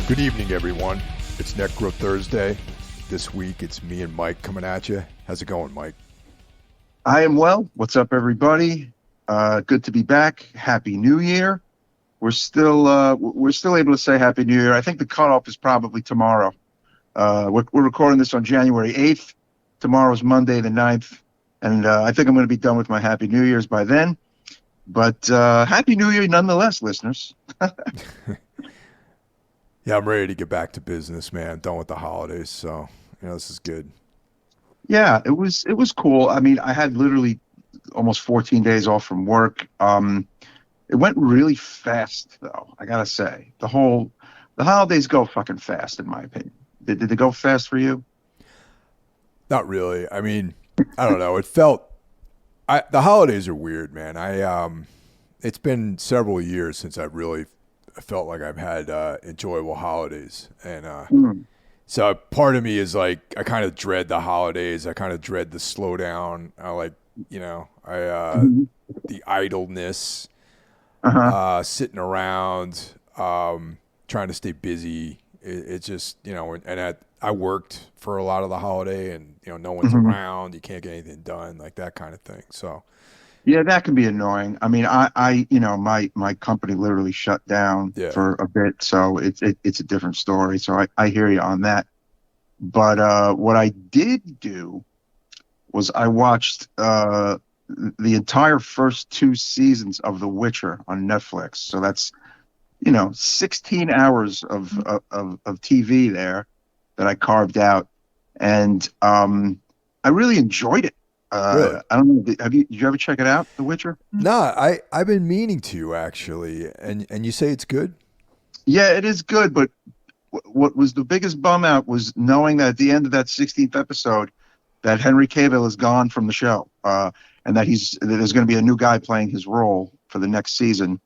Good evening, everyone. It's Necro Thursday. This week, it's me and Mike coming at you. How's it going, Mike? I am well. What's up, everybody? Good to be back. Happy New Year. We're still able to say Happy New Year. I think the cutoff is probably tomorrow. We're recording this on January 8th. Tomorrow's Monday the 9th. And I think I'm going to be done with my Happy New Year's by then. But Happy New Year nonetheless, listeners. Yeah, I'm ready to get back to business, man. Done with the holidays, so this is good. Yeah, it was cool. I mean, I had literally almost 14 days off from work. It went really fast, though. I gotta say, the holidays go fucking fast, in my opinion. Did they go fast for you? Not really. I mean, I don't know. It felt. The holidays are weird, man. It's been several years since I really felt like I've had enjoyable holidays, and so part of me is like I kind of dread the holidays. I kind of dread the slowdown. I like the idleness, sitting around, trying to stay busy. It's just and I worked for a lot of the holiday, and no one's around. You can't get anything done, like that kind of thing. So. Yeah, that can be annoying. I mean, my company literally shut down for a bit, so it's a different story. So I hear you on that. But what I did do was I watched the entire first 2 seasons of The Witcher on Netflix. So that's 16 hours of TV there that I carved out, and I really enjoyed it. Really? I don't know. Did you ever check it out, The Witcher? No, I've been meaning to actually, and you say it's good? Yeah, it is good. But what was the biggest bum out was knowing that at the end of that 16th episode, that Henry Cavill is gone from the show, and that there's going to be a new guy playing his role for the next season,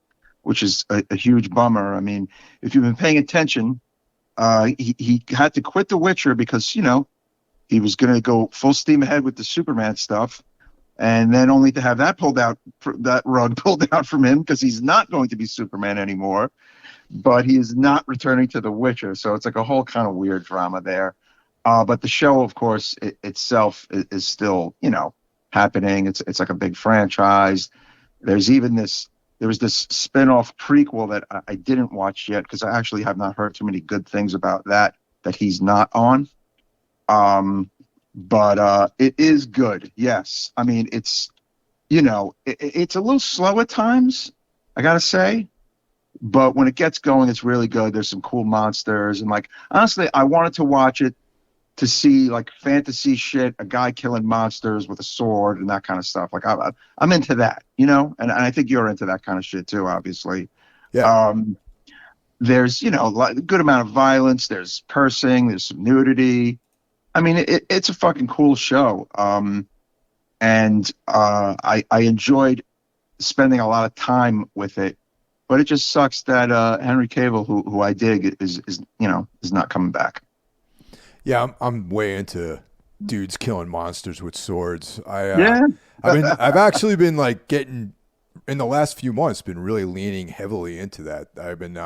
which is a huge bummer. I mean, if you've been paying attention, he had to quit The Witcher because he was going to go full steam ahead with the Superman stuff, and then only to have that rug pulled out from him because he's not going to be Superman anymore, but he is not returning to The Witcher. So it's like a whole kind of weird drama there. But the show, of course, itself is still, happening. It's like a big franchise. There was this spin-off prequel that I didn't watch yet because I actually have not heard too many good things about that he's not on. But it is good. Yes. I mean, it's a little slow at times, I gotta say, but when it gets going, it's really good. There's some cool monsters, and like, honestly, I wanted to watch it to see like fantasy shit, a guy killing monsters with a sword and that kind of stuff. Like I'm into that, and I think you're into that kind of shit too, obviously. Yeah. There's, a good amount of violence. There's cursing. There's some nudity. I mean, it's a fucking cool show, and I enjoyed spending a lot of time with it. But it just sucks that Henry Cavill, who I dig, is not coming back. Yeah, I'm way into dudes killing monsters with swords. Yeah, I've actually been like getting in the last few months, been really leaning heavily into that. I've been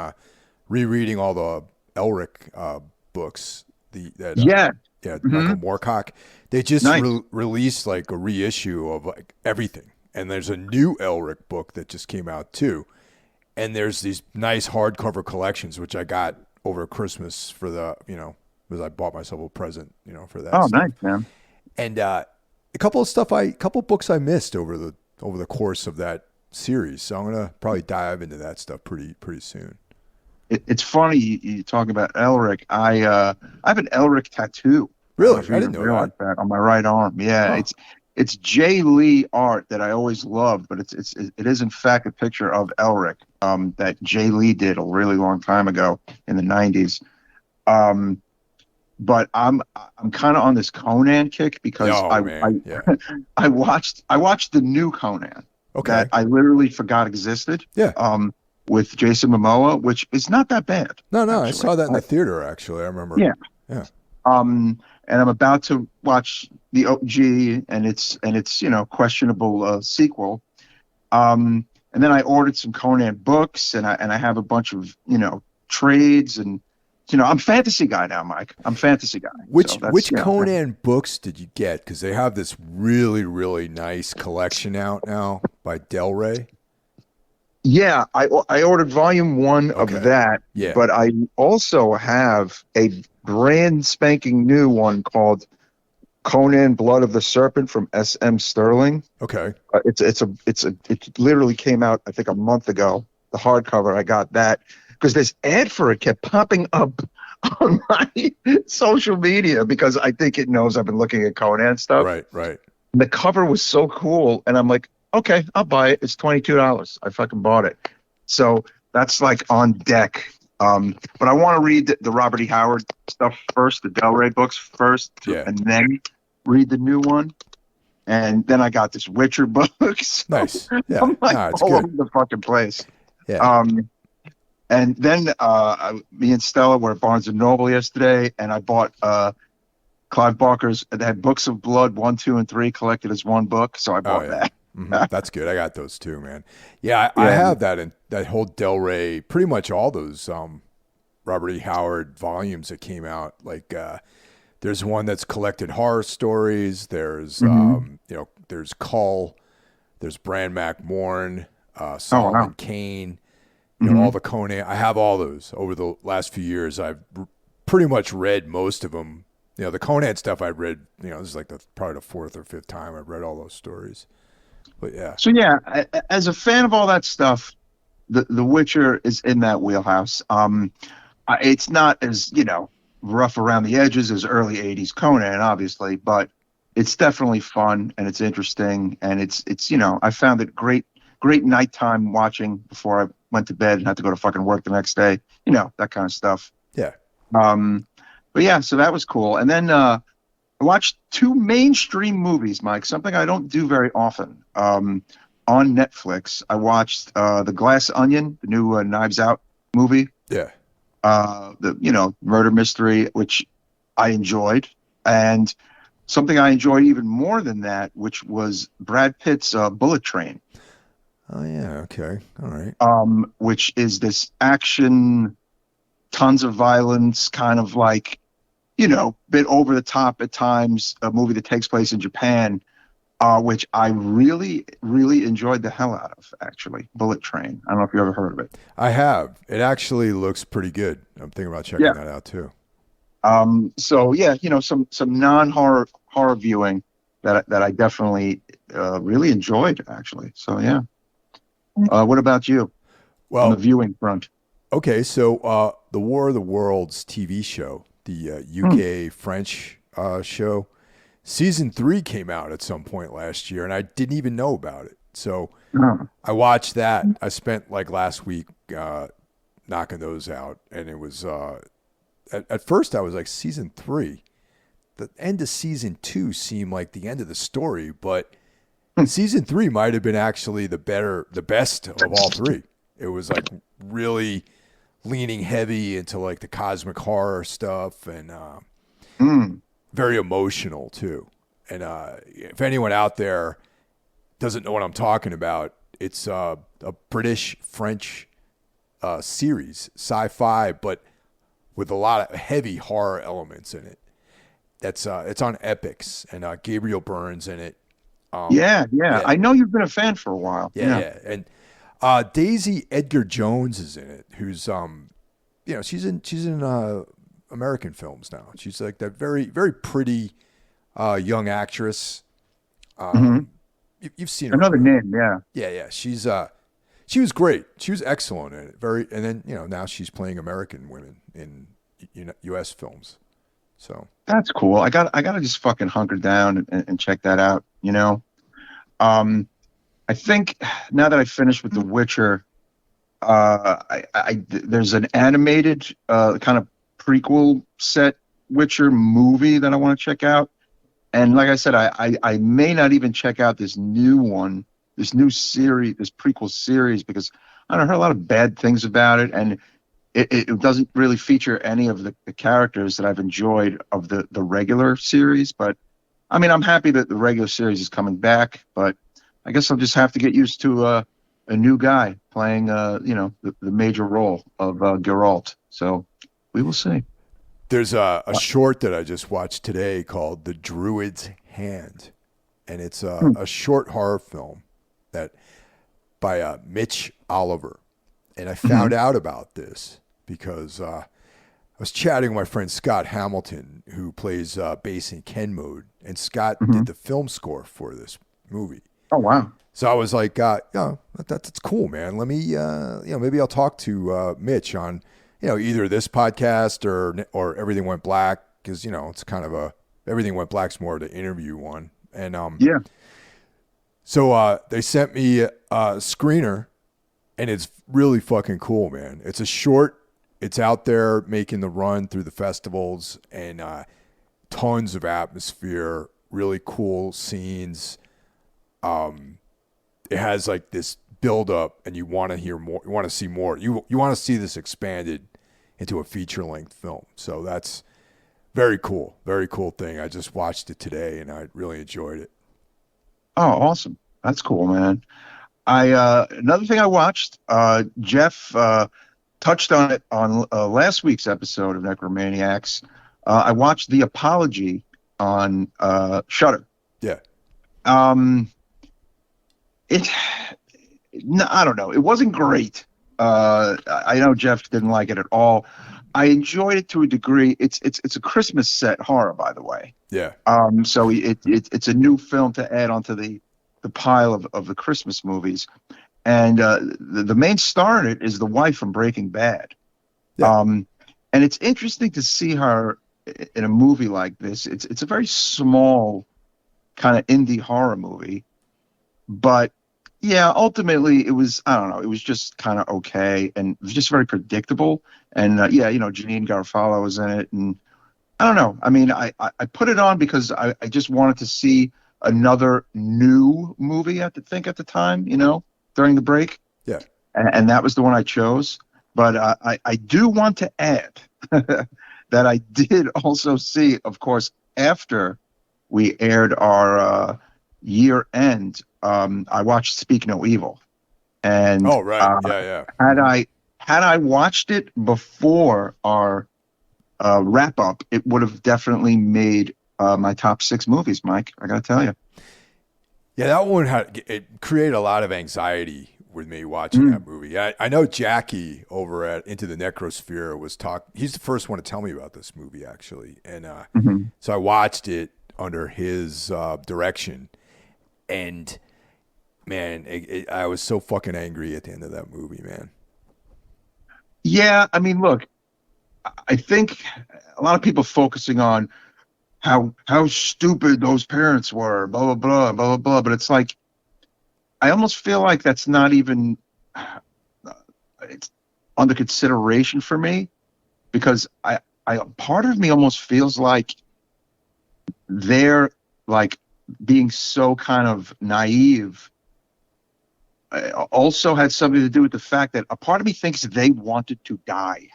rereading all the Elric books. Michael Moorcock. They just released like a reissue of like everything, and there's a new Elric book that just came out too. And there's these nice hardcover collections which I got over Christmas for the because I bought myself a present for that. Oh, stuff. nice, man. And a couple books I missed over the course of that series, so I'm gonna probably dive into that stuff pretty soon. It's funny you talk about Elric. I have an Elric tattoo. Really? I didn't know that on my right arm. Yeah, it's Jay Lee art that I always loved, but it is in fact a picture of Elric that Jay Lee did a really long time ago in the 90s. But I'm kind of on this Conan kick because I watched the new Conan. Okay. That I literally forgot existed. Yeah. With Jason Momoa, which is not that bad. No, actually. I saw that in the theater. Actually, I remember. Yeah. And I'm about to watch the OG and its questionable sequel. And then I ordered some Conan books, and I have a bunch of trades, and I'm fantasy guy now, Mike. I'm fantasy guy. Which Conan books did you get? Because they have this really, really nice collection out now by Del Rey. Yeah, I ordered volume 1 of that, but I also have a brand spanking new one called Conan Blood of the Serpent from S.M. Sterling. Okay. It literally came out, I think, a month ago. The hardcover, I got that because this ad for it kept popping up on my social media because I think it knows I've been looking at Conan stuff. Right. The cover was so cool, and I'm like, okay, I'll buy it. It's $22. I fucking bought it. So that's like on deck. But I want to read the Robert E. Howard stuff first, the Del Rey books first, and then read the new one. And then I got this Witcher books. Nice. Yeah. I'm like all over the fucking place. Yeah. And then me and Stella were at Barnes & Noble yesterday, and I bought Clive Barker's. They had Books of Blood 1, 2, and 3 collected as one book, so I bought that. Mm-hmm. That's good. I got those too, man. Yeah, I have that and that whole Del Rey, pretty much all those Robert E. Howard volumes that came out. Like there's one that's collected horror stories. There's there's Cull, there's Bran Mac Morn, Solomon Kane, all the Conan. I have all those over the last few years. I've pretty much read most of them. The Conan stuff I read, this is like probably the 4th or 5th time I've read all those stories. But yeah. So yeah, as a fan of all that stuff, the Witcher is in that wheelhouse. It's not as rough around the edges as early '80s Conan, obviously, but it's definitely fun and it's interesting and it's I found it great nighttime watching before I went to bed and had to go to fucking work the next day. That kind of stuff. Yeah. But yeah, so that was cool. And then I watched 2 mainstream movies, Mike, something I don't do very often. On Netflix, I watched The Glass Onion, the new Knives Out movie. Yeah. The murder mystery, which I enjoyed. And something I enjoyed even more than that, which was Brad Pitt's Bullet Train. Oh, yeah. Okay. All right. Which is this action, tons of violence, kind of like, bit over the top at times, a movie that takes place in Japan, which I really, really enjoyed the hell out of, actually. Bullet Train. I don't know if you ever heard of it. I have. It actually looks pretty good. I'm thinking about checking that out too. So yeah, some non-horror viewing that I definitely really enjoyed, actually. So yeah. What about you? Well, on the viewing front. Okay, so the War of the Worlds TV show, the UK French show, season 3 came out at some point last year, and I didn't even know about it. So I watched that. I spent like last week knocking those out, and it was at first I was like, season 3. The end of season 2 seemed like the end of the story, but season 3 might have been actually the best of all 3. It was like really leaning heavy into like the cosmic horror stuff and very emotional too. And if anyone out there doesn't know what I'm talking about, it's a British-French series, sci-fi, but with a lot of heavy horror elements in it. That's it's on Epix, and Gabriel Byrne's in it. Yeah. I know you've been a fan for a while. Yeah. And Daisy Edgar Jones is in it, who's she's in American films now. She's like that very, very pretty young actress. You've seen her. Another name, yeah. Yeah. She was great. She was excellent in it. And then now she's playing American women in U.S. films. So that's cool. I gotta just fucking hunker down and check that out. I think now that I finished with The Witcher, there's an animated kind of prequel set Witcher movie that I want to check out. And like I said, I may not even check out this new series, this prequel series, because I heard a lot of bad things about it, and it doesn't really feature any of the characters that I've enjoyed of the regular series. But I mean, I'm happy that the regular series is coming back, but I guess I'll just have to get used to a new guy playing, the major role of Geralt. So We will see. There's a short that I just watched today called The Druid's Hand, and it's a short horror film that by Mitch Oliver. And I found out about this because I was chatting with my friend Scott Hamilton, who plays bass in Ken Mode, and Scott did the film score for this movie. Oh, wow. So I was like, that's cool, man. Let me, maybe I'll talk to Mitch on, either this podcast or Everything Went Black, because, it's kind of Everything Went Black's more of the interview one. And yeah. So they sent me a screener, and it's really fucking cool, man. It's a short. It's out there making the run through the festivals, and tons of atmosphere, really cool scenes. It has like this build up, and you want to hear more. You want to see more. You want to see this expanded into a feature length film. So that's very cool thing. I just watched it today, and I really enjoyed it. Oh, awesome! That's cool, man. Another thing I watched. Jeff touched on it on last week's episode of Necromaniacs. I watched The Apology on Shudder. Yeah. I don't know. It wasn't great. I know Jeff didn't like it at all. I enjoyed it to a degree. It's a Christmas set horror, by the way. Yeah. So it's a new film to add onto the pile of the Christmas movies, and the main star in it is the wife from Breaking Bad. Yeah. And it's interesting to see her in a movie like this. It's a very small kind of indie horror movie. But yeah, ultimately it was, I don't know, it was just kind of okay, and it was just very predictable. And Janine Garofalo was in it, and I don't know. I mean, I put it on because I just wanted to see another new movie at the time, during the break. Yeah. And that was the one I chose. But I do want to add that I did also see, of course, after we aired our year end, I watched Speak No Evil, and oh right, yeah. Had I watched it before our wrap up, it would have definitely made my top 6 movies, Mike. I gotta tell you. Yeah, that one it created a lot of anxiety with me watching that movie. I know Jackie over at Into the Necrosphere was he's the first one to tell me about this movie, actually, and so I watched it under his direction. And man, I was so fucking angry at the end of that movie, man. Yeah, I mean, look, I think a lot of people focusing on how stupid those parents were, blah blah blah blah blah. But it's like, I almost feel like that's not even it's under consideration for me, because I part of me almost feels like they're like being so kind of naive also had something to do with the fact that a part of me thinks they wanted to die.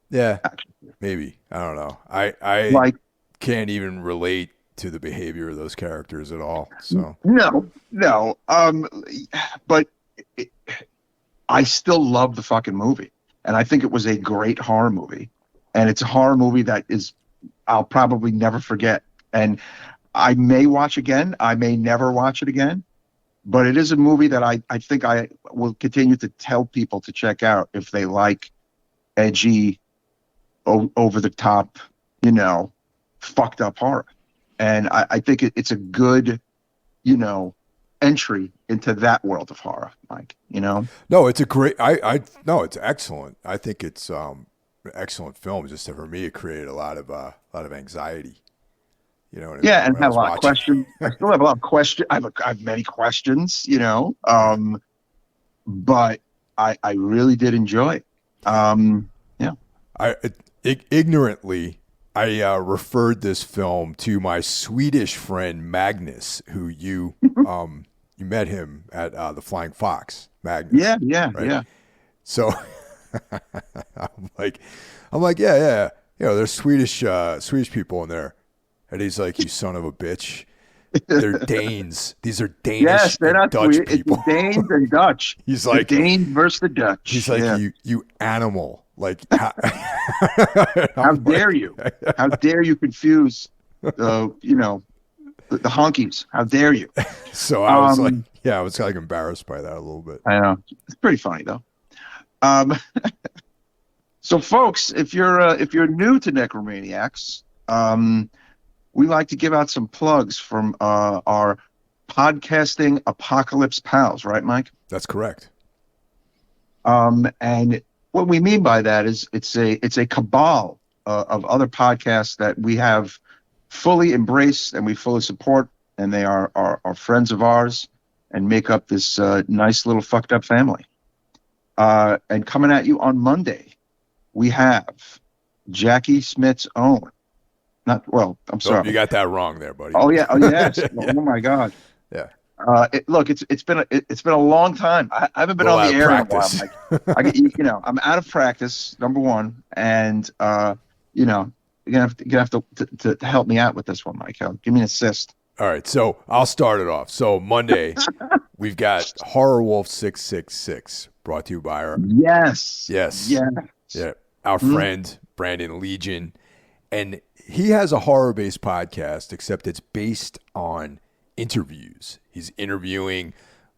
Yeah, actually. Maybe. I don't know. I can't even relate to the behavior of those characters at all. So no. But I still love the fucking movie, and I think it was a great horror movie, and it's a horror movie that I'll probably never forget. And I may watch again. I may never watch it again. But it is a movie that I think I will continue to tell people to check out if they like edgy, over the top, fucked up horror. And I think it's a good, entry into that world of horror, Mike. No, it's a great. No, it's excellent. I think it's an excellent film. Just for me, it created a lot of anxiety. Yeah, and had a lot of questions. I still have a lot of questions. I have many questions, but I really did enjoy it. Yeah. Ignorantly, I referred this film to my Swedish friend Magnus, who you met him at the Flying Fox. Magnus. Yeah. Right? Yeah. So I'm like, yeah. There's Swedish people in there. And he's like, you son of a bitch. They're Danes. These are Danish yes, they're not Dutch people. It's Danes and Dutch. He's like, the Danes versus the Dutch. He's like, you animal. Like, how dare you? How dare you confuse, you know, the honkies? How dare you? So I was like, I was like embarrassed by that a little bit. I know, it's pretty funny though. So folks, if you're new to Necromaniacs, we like to give out some plugs from our podcasting apocalypse pals, right, Mike? That's correct. And what we mean by that is it's a cabal of other podcasts that we have fully embraced and we fully support, and they are friends of ours and make up this nice little fucked up family. And coming at you on Monday, we have Jackie Smith's own. I'm sorry. You got that wrong there, buddy. Oh yeah. Oh yes. Yeah. Oh my God. Yeah. It's been a long time. I haven't been on the air in a while. Like, I'm out of practice. Number one, and you're gonna have to help me out with this one, Mike. Give me an assist. All right, so I'll start it off. So Monday, we've got Horror Wolf 666, brought to you by our our friend Brandon Legion, and he has a horror-based podcast, except it's based on interviews. He's interviewing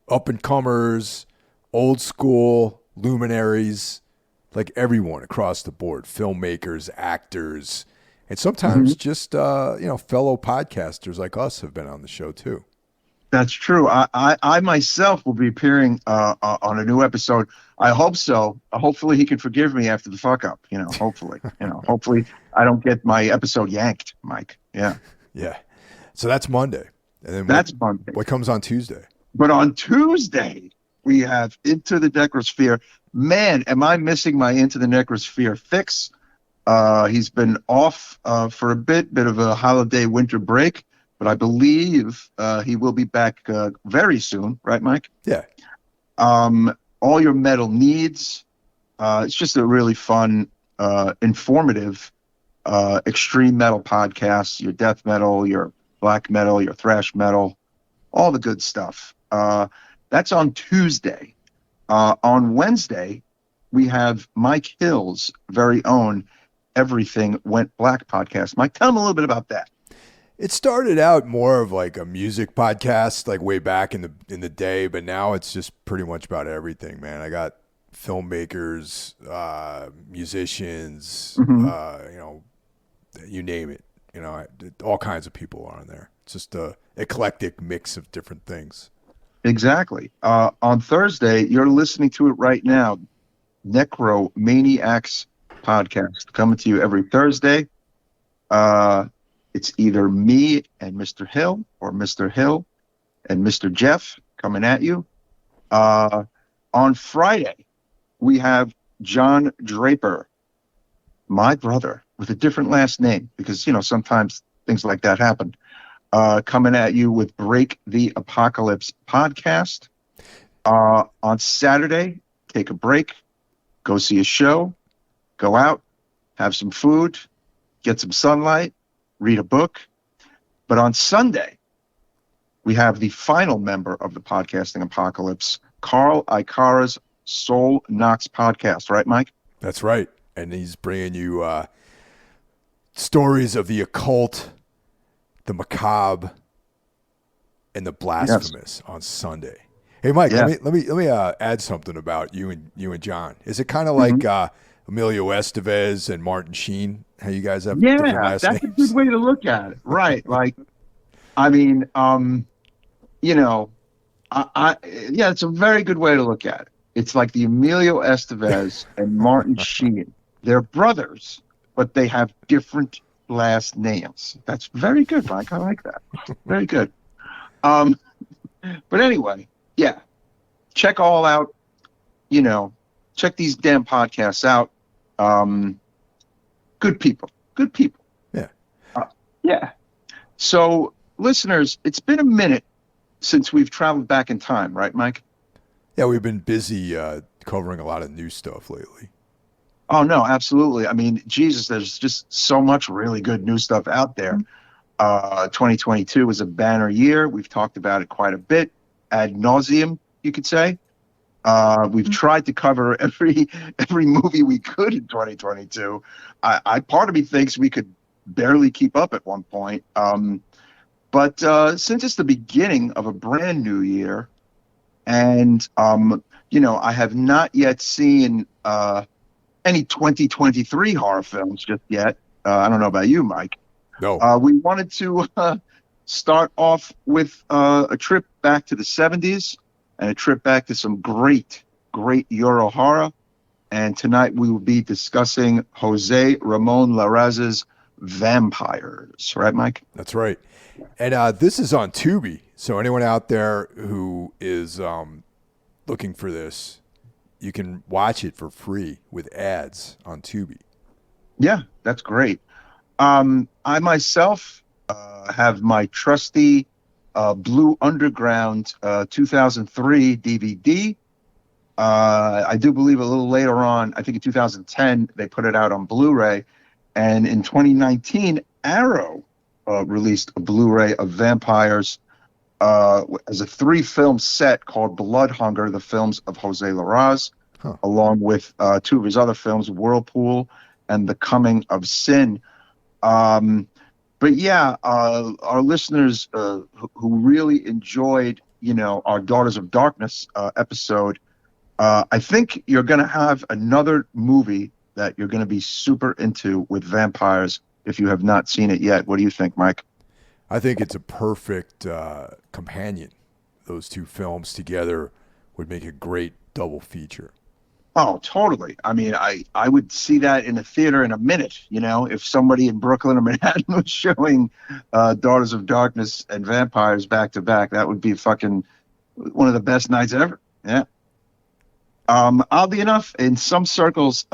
up-and-comers, old school luminaries, like everyone across the board, filmmakers, actors, and sometimes just fellow podcasters like us have been on the show too. That's true. I myself will be appearing on a new episode. I hope so. Hopefully he can forgive me after the fuck up. Hopefully. Hopefully I don't get my episode yanked, Mike. Yeah. Yeah. So that's Monday. And then Monday. What comes on Tuesday? But on Tuesday we have Into the Necrosphere. Man, am I missing my Into the Necrosphere fix? He's been off for a bit of a holiday winter break, but I believe he will be back very soon, right, Mike? Yeah. All your metal needs. It's just a really fun, informative, extreme metal podcast. Your death metal, your black metal, your thrash metal, all the good stuff. That's on Tuesday. On Wednesday, we have Mike Hill's very own Everything Went Black podcast. Mike, tell him a little bit about that. It started out more of like a music podcast, like way back in the day, but now it's just pretty much about everything, man. I got filmmakers, musicians, you name it. All kinds of people are on there. It's just a eclectic mix of different things. Exactly. On Thursday, you're listening to it right now, Necromaniacs podcast coming to you every Thursday. It's either me and Mr. Hill or Mr. Hill and Mr. Jeff coming at you. On Friday, we have John Draper, my brother, with a different last name, because, sometimes things like that happen, coming at you with Break the Apocalypse podcast. On Saturday, take a break, go see a show, go out, have some food, get some sunlight, read a book. But on Sunday, we have the final member of the podcasting apocalypse, Carl Ikara's Soul Knocks podcast. Right, Mike? That's right. And he's bringing you stories of the occult, the macabre, and the blasphemous on Sunday. Hey, Mike, let me add something about you and John. Is it kind of like Emilio Estevez and Martin Sheen? How you guys have different last names? That's a good way to look at it, right? Like, I mean, it's a very good way to look at it. It's like the Emilio Estevez and Martin Sheen. They're brothers, but they have different last names. That's very good, Mike. I like that. Very good. But anyway, yeah, check all out. Check these damn podcasts out. Good people. Yeah. Yeah. So, listeners, it's been a minute since we've traveled back in time, right, Mike? Yeah, we've been busy covering a lot of new stuff lately. Oh, no, absolutely. I mean, Jesus, there's just so much really good new stuff out there. 2022 was a banner year. We've talked about it quite a bit, ad nauseum, you could say. We've tried to cover every movie we could in 2022. Part of me thinks we could barely keep up at one point. But since it's the beginning of a brand new year, and I have not yet seen any 2023 horror films just yet. I don't know about you, Mike. No. We wanted to start off with a trip back to the 70s and a trip back to some great Euro horror. And tonight we will be discussing Jose Ramon Larraz's Vampyres. Right, Mike? That's right. And this is on Tubi. So anyone out there who is looking for this, you can watch it for free with ads on Tubi. Yeah, that's great. I myself have my trusty Blue Underground 2003 DVD. I do believe a little later on, I think in 2010, they put it out on Blu-ray. And in 2019, Arrow released a Blu-ray of Vampyres as a 3-film set called Blood Hunger, the films of Jose Larraz, along with 2 of his other films, Whirlpool and The Coming of Sin. But yeah, our listeners who really enjoyed, our Daughters of Darkness episode, I think you're going to have another movie that you're going to be super into with Vampyres if you have not seen it yet. What do you think, Mike? I think it's a perfect companion. Those 2 films together would make a great double feature. Oh, totally. I mean, I would see that in a theater in a minute, if somebody in Brooklyn or Manhattan was showing Daughters of Darkness and Vampyres back to back. That would be fucking one of the best nights ever. Yeah. Oddly enough, in some circles,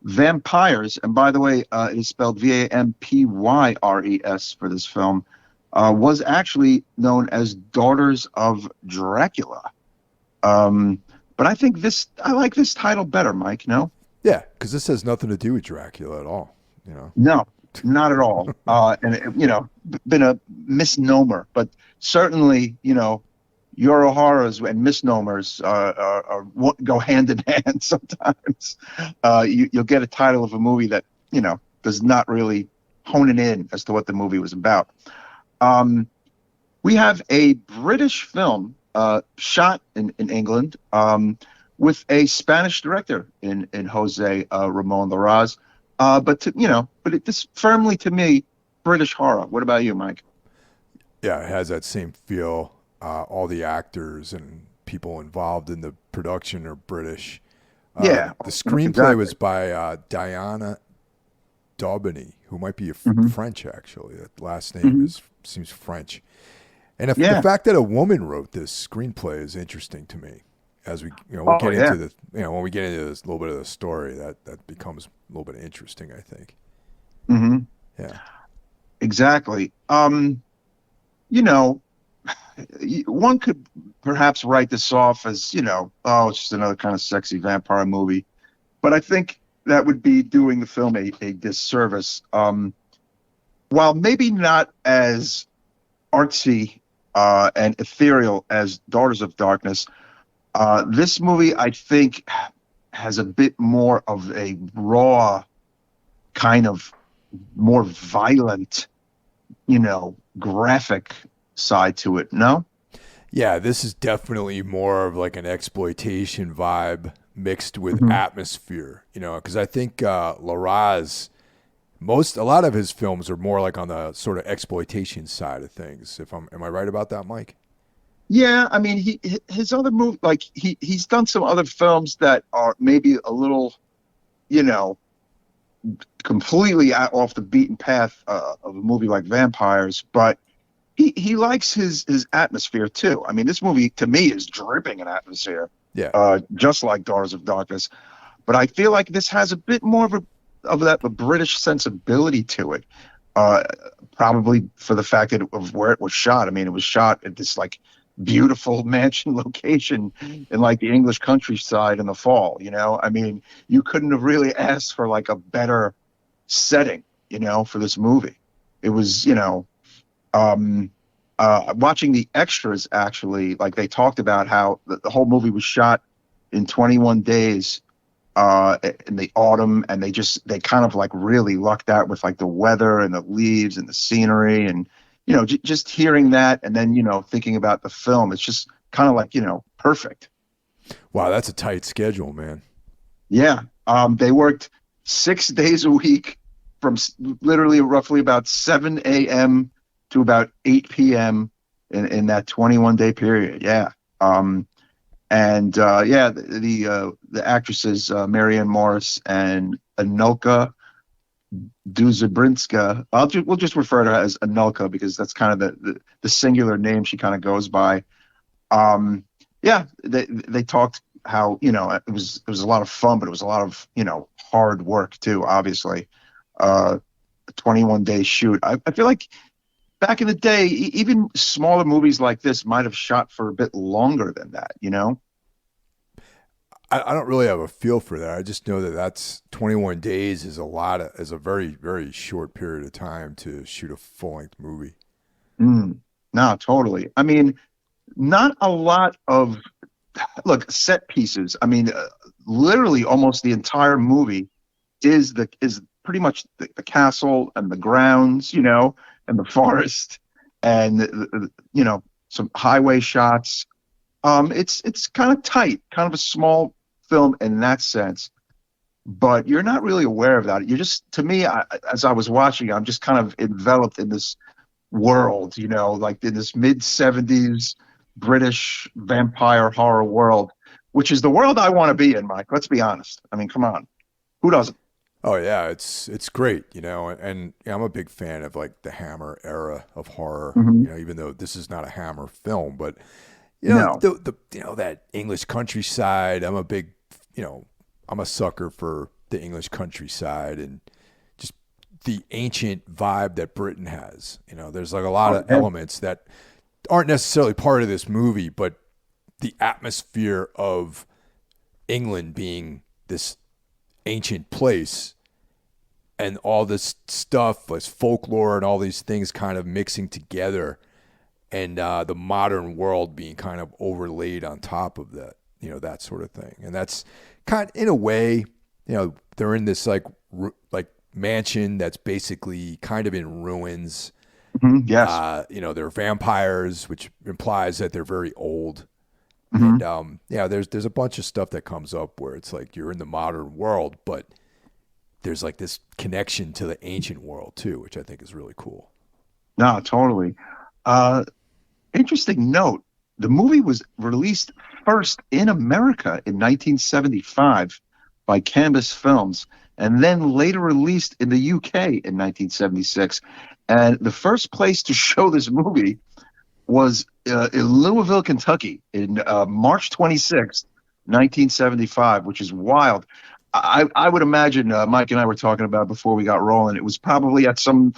Vampyres, and by the way, it is spelled Vampyres for this film, was actually known as Daughters of Dracula. But I think I like this title better, Mike, no? Yeah, because this has nothing to do with Dracula at all, No, not at all. And it, been a misnomer, but certainly, Euro horrors and misnomers go hand in hand sometimes. You'll get a title of a movie that, does not really hone it in as to what the movie was about. We have a British film shot in England with a Spanish director in Jose Ramon Larraz. But this firmly, to me, British horror. What about you, Mike? Yeah, it has that same feel. All the actors and people involved in the production are British. Yeah. The screenplay was by Diana Daubeny, who might be French, actually. That last name seems French. And the fact that a woman wrote this screenplay is interesting to me. As we, we'll get into the, when we get into this little bit of the story, that becomes a little bit interesting, I think. Mm-hmm. Yeah. Exactly. One could perhaps write this off as, it's just another kind of sexy vampire movie. But I think that would be doing the film a disservice. While maybe not as artsy and ethereal as Daughters of Darkness, this movie, I think, has a bit more of a raw, kind of more violent, graphic side to it. No? Yeah, this is definitely more of like an exploitation vibe mixed with atmosphere, because I think Larraz, a lot of his films are more like on the sort of exploitation side of things. Am I right about that, Mike? Yeah, I mean, his other movie, like he's done some other films that are maybe a little, completely off the beaten path of a movie like Vampyres, but he likes his atmosphere too. I mean, this movie to me is dripping in atmosphere. Yeah. Just like Daughters of Darkness, but I feel like this has a bit more of a British sensibility to it. Probably for the fact of where it was shot. I mean, it was shot at this like beautiful mansion location in like the English countryside in the fall. I mean, you couldn't have really asked for like a better setting, for this movie. It was, watching the extras, actually, like they talked about how the whole movie was shot in 21 days in the autumn, and they kind of like really lucked out with like the weather and the leaves and the scenery, and just hearing that, and then thinking about the film, it's just kind of like perfect. Wow, that's a tight schedule, man. Yeah, they worked 6 days a week from literally roughly about 7 a.m. to about 8 p.m. in that 21-day period. Yeah. The actresses Marianne Morris and Anelka Duzabrinska. We'll just refer to her as Anelka because that's kind of the singular name she kind of goes by. They talked how it was a lot of fun, but it was a lot of hard work too. Obviously, a 21-day shoot. I feel like back in the day, even smaller movies like this might have shot for a bit longer than that. I don't really have a feel for that. I just know that that's 21 days is a very, very short period of time to shoot a full-length movie. No, totally. I mean, not a lot of set pieces. I mean, literally almost the entire movie is pretty much the castle and the grounds, and the forest, and some highway shots. It's kind of tight, kind of a small film in that sense, but you're not really aware of that. You're just, to me, as I was watching, I'm just kind of enveloped in this world, like in this mid-70s British vampire horror world, which is the world I want to be in, Mike. Let's be honest. I mean, come on. Who doesn't? Oh yeah, it's great, and I'm a big fan of like the Hammer era of horror, even though this is not a Hammer film, but the that English countryside, I'm a big, I'm a sucker for the English countryside and just the ancient vibe that Britain has. There's like a lot of elements that aren't necessarily part of this movie, but the atmosphere of England being this ancient place and all this stuff, this folklore and all these things kind of mixing together, and the modern world being kind of overlaid on top of that, that sort of thing. And that's kind of, in a way, they're in this like mansion that's basically kind of in ruins. Yes. They're vampires, which implies that they're very old. And there's a bunch of stuff that comes up where it's like you're in the modern world, but there's like this connection to the ancient world too, which I think is really cool. No, totally. Interesting note. The movie was released first in America in 1975 by Canvas Films, and then later released in the UK in 1976. And the first place to show this movie was in Louisville, Kentucky, in March 26th, 1975, which is wild. I would imagine, Mike and I were talking about before we got rolling, it was probably at some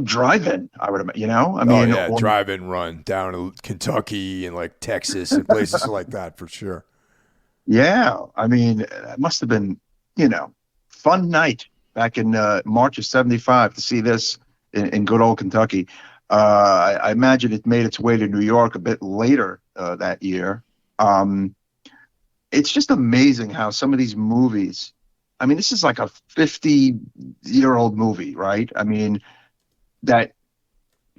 drive-in, I would imagine, I mean, drive-in run down to Kentucky and like Texas and places like that for sure. Yeah, I mean, it must have been, fun night back in March of 75 to see this in good old Kentucky. I imagine it made its way to New York a bit later that year. It's just amazing how some of these movies, I mean, this is like a 50-year-old movie, right? I mean, that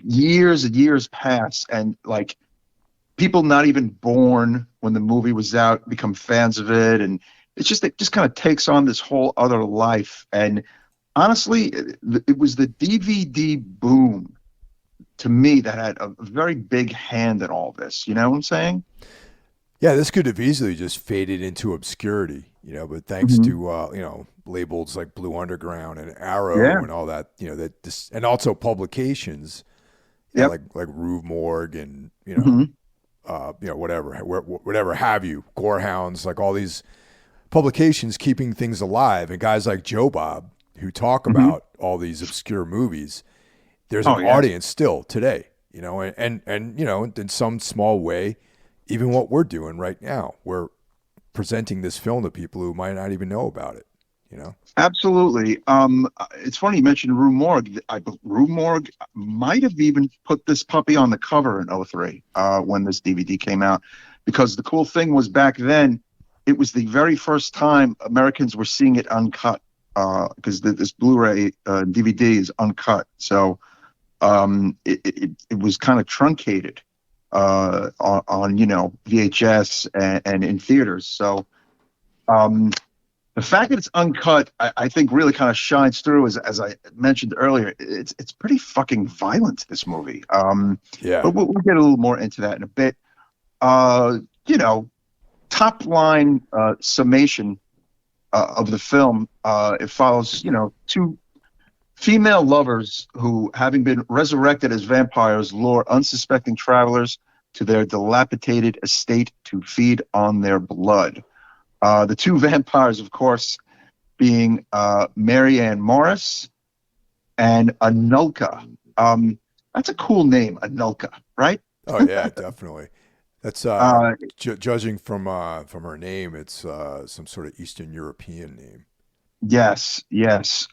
years and years pass, and like people not even born when the movie was out become fans of it, and it just kind of takes on this whole other life. And honestly, it was the DVD boom to me that had a very big hand in all this. You know what I'm saying? Yeah, this could have easily just faded into obscurity, but thanks to labels like Blue Underground and Arrow and all that, and also publications, like Rue Morgue and whatever have you, Gorehounds, like all these publications keeping things alive, and guys like Joe Bob who talk about all these obscure movies. There's an audience still today, and in some small way, even what we're doing right now, we're presenting this film to people who might not even know about it, Absolutely. It's funny you mentioned Rue Morgue. Rue Morgue might have even put this puppy on the cover in 2003 when this DVD came out, because the cool thing was back then, it was the very first time Americans were seeing it uncut, because this Blu-ray DVD is uncut. So it was kind of truncated on VHS and in theaters. So the fact that it's uncut, I think, really kind of shines through. As I mentioned earlier, it's pretty fucking violent, this movie. Yeah. But we'll get a little more into that in a bit. Top line summation of the film. It follows, two female lovers who, having been resurrected as vampires, lure unsuspecting travelers to their dilapidated estate to feed on their blood. The two vampires, of course, being Mary Ann Morris and Anulka. That's a cool name, Anulka, right? Oh yeah, definitely. That's judging from her name, it's some sort of Eastern European name. Yes, yes.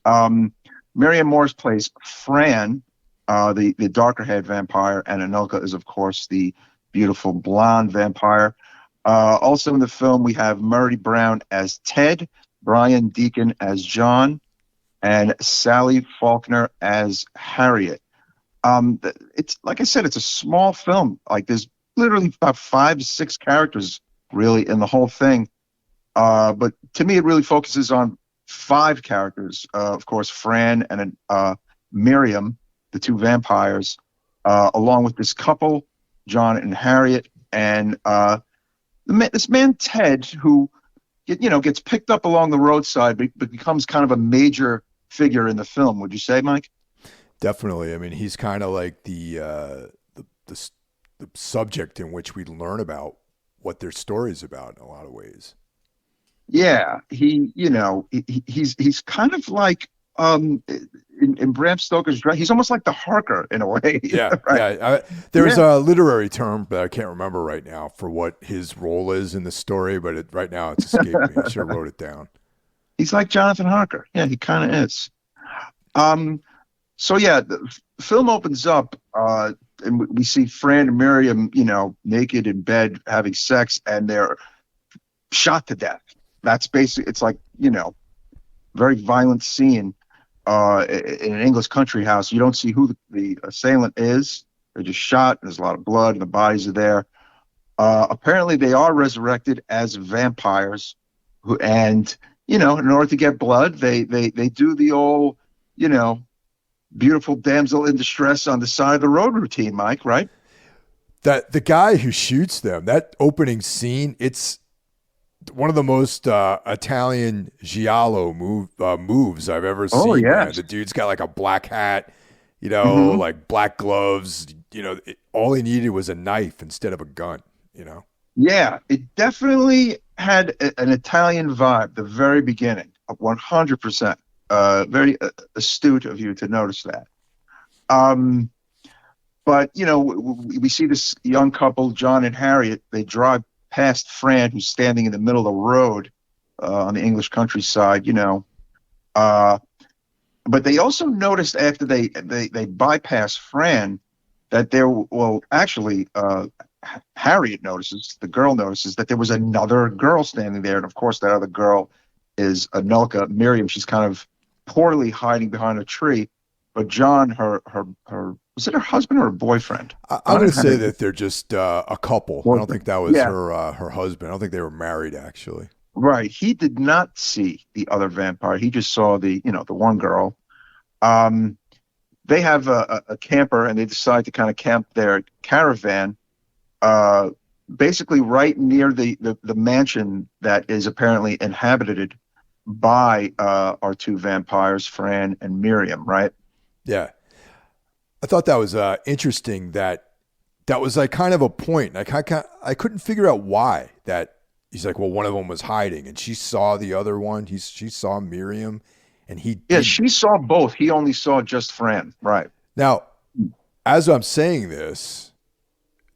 Mary Ann Morris plays Fran, the darker haired vampire, and Anulka is, of course, the beautiful blonde vampire. Also in the film, we have Murray Brown as Ted, Brian Deacon as John, and Sally Faulkner as Harriet. It's, like I said, it's a small film. Like, there's literally about 5 to 6 characters really in the whole thing. But to me, it really focuses on 5 characters. Of course, Fran and Miriam, the two vampires, along with this couple, John and Harriet, and this man Ted, who gets picked up along the roadside, but becomes kind of a major figure in the film. Would you say, Mike? Definitely. I mean, he's kind of like the subject in which we learn about what their story's about in a lot of ways. Yeah, he's kind of like in Bram Stoker's Dracula. He's almost like the Harker in a way. Yeah, right? Yeah. There's a literary term that I can't remember right now for what his role is in the story, but right now it's escaped me. I should have wrote it down. He's like Jonathan Harker. Yeah, he kind of is. So yeah, the film opens up, and we see Fran and Miriam, naked in bed having sex, and they're shot to death. That's basically, it's like, very violent scene in an English country house. You don't see who the assailant is. They're just shot. There's a lot of blood, and the bodies are there. Apparently, they are resurrected as vampires, and in order to get blood, they do the old, beautiful damsel in distress on the side of the road routine, Mike, right? That the guy who shoots them, that opening scene, it's one of the most Italian giallo moves I've ever seen. Oh, yeah. The dude's got like a black hat, like black gloves. All he needed was a knife instead of a gun, Yeah, it definitely had an Italian vibe, the very beginning, 100%. Very astute of you to notice that. But, we see this young couple, John and Harriet. They drive past Fran, who's standing in the middle of the road on the English countryside, But they also noticed after they bypass Fran that Harriet notices, the girl notices that there was another girl standing there. And of course, that other girl is Anulka, Miriam. She's kind of poorly hiding behind a tree. But John, her was it her husband or her boyfriend? I'm going to say that they're just a couple. I don't think that was her husband. I don't think they were married, actually. Right. He did not see the other vampire. He just saw the one girl. They have a camper, and they decide to kind of camp their caravan basically right near the mansion that is apparently inhabited by our two vampires, Fran and Miriam, right? Yeah. I thought that was interesting that was like kind of a point. I couldn't figure out why that he's like, well, one of them was hiding and she saw the other one. She saw Miriam and he didn't. Yeah, she saw both. He only saw just Fran. Right. Now, as I'm saying this,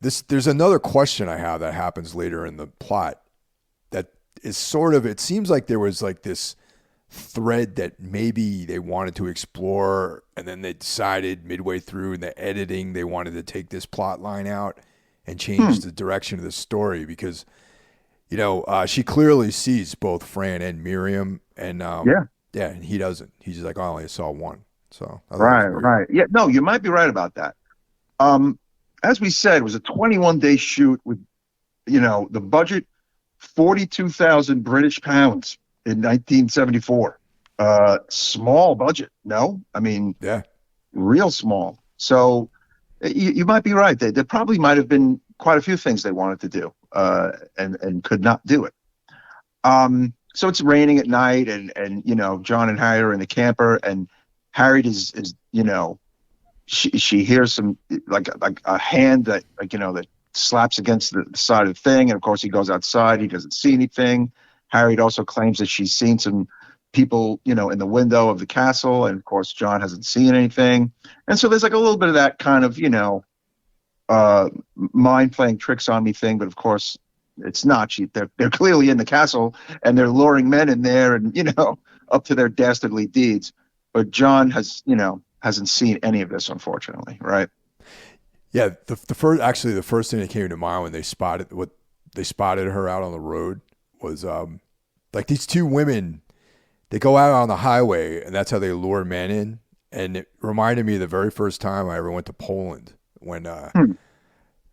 there's another question I have that happens later in the plot that is sort of, it seems like there was like this thread that maybe they wanted to explore, and then they decided midway through in the editing they wanted to take this plot line out and change the direction of the story, because she clearly sees both Fran and Miriam, and Yeah. yeah, and he doesn't. He's just like, I only saw one. So I thought that was Right, weird. right. Yeah, no, you might be right about that. Um, as we said, it was a 21-day shoot with, the budget, 42,000 British pounds in 1974. Small budget, no? I mean, Yeah. real small. So you might be right. There probably might have been quite a few things they wanted to do, and could not do it. So it's raining at night, and John and Harry are in the camper, and Harriet is she hears some like a hand that that slaps against the side of the thing, and of course he goes outside. He doesn't see anything. Harriet also claims that she's seen some people in the window of the castle, and of course John hasn't seen anything. And so there's like a little bit of that kind of mind playing tricks on me thing, but of course it's not. They're clearly in the castle, and they're luring men in there, and up to their dastardly deeds. But John hasn't seen any of this, unfortunately, right? Yeah, the first thing that came to mind when they spotted her out on the road was like these two women. They go out on the highway, and that's how they lure men in. And it reminded me of the very first time I ever went to Poland when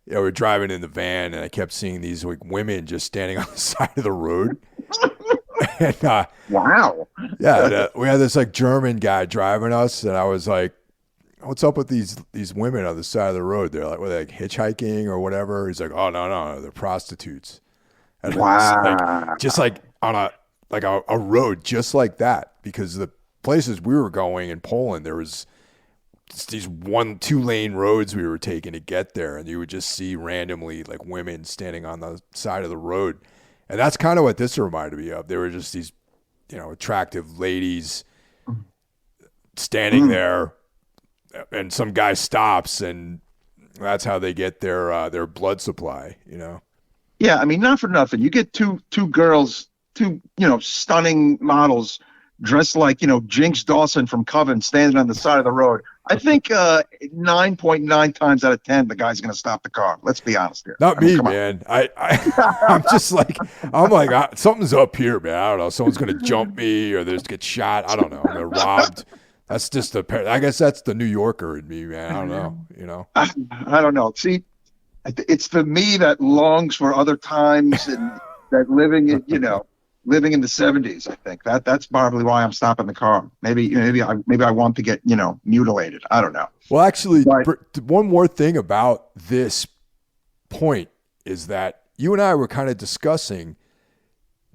we were driving in the van, and I kept seeing these like women just standing on the side of the road. And wow, yeah, we had this like German guy driving us, and I was like, "What's up with these women on the side of the road? They're like, were they like hitchhiking or whatever?" He's like, "Oh no, they're prostitutes." And wow, just like on a road just like that, because the places we were going in Poland, there was just these 1-2 lane roads we were taking to get there, and you would just see randomly like women standing on the side of the road. And that's kind of what this reminded me of. There were just these, attractive ladies standing there, and some guy stops, and that's how they get their blood supply. Yeah, I mean, not for nothing. You get two girls, two stunning models dressed like Jinx Dawson from Coven, standing on the side of the road. I think 9.9 times out of 10, the guy's going to stop the car. Let's be honest here. Not me, man. I'm just like, something's up here, man. I don't know. Someone's going to jump me, or there's get shot. I don't know. They're robbed. That's just I guess that's the New Yorker in me, man. I don't know. I don't know. See, it's the me that longs for other times, and that living in the 70s. I think that's probably why I'm stopping the car. Maybe I want to get mutilated. I don't know. Well, actually, one more thing about this point is that you and I were kind of discussing.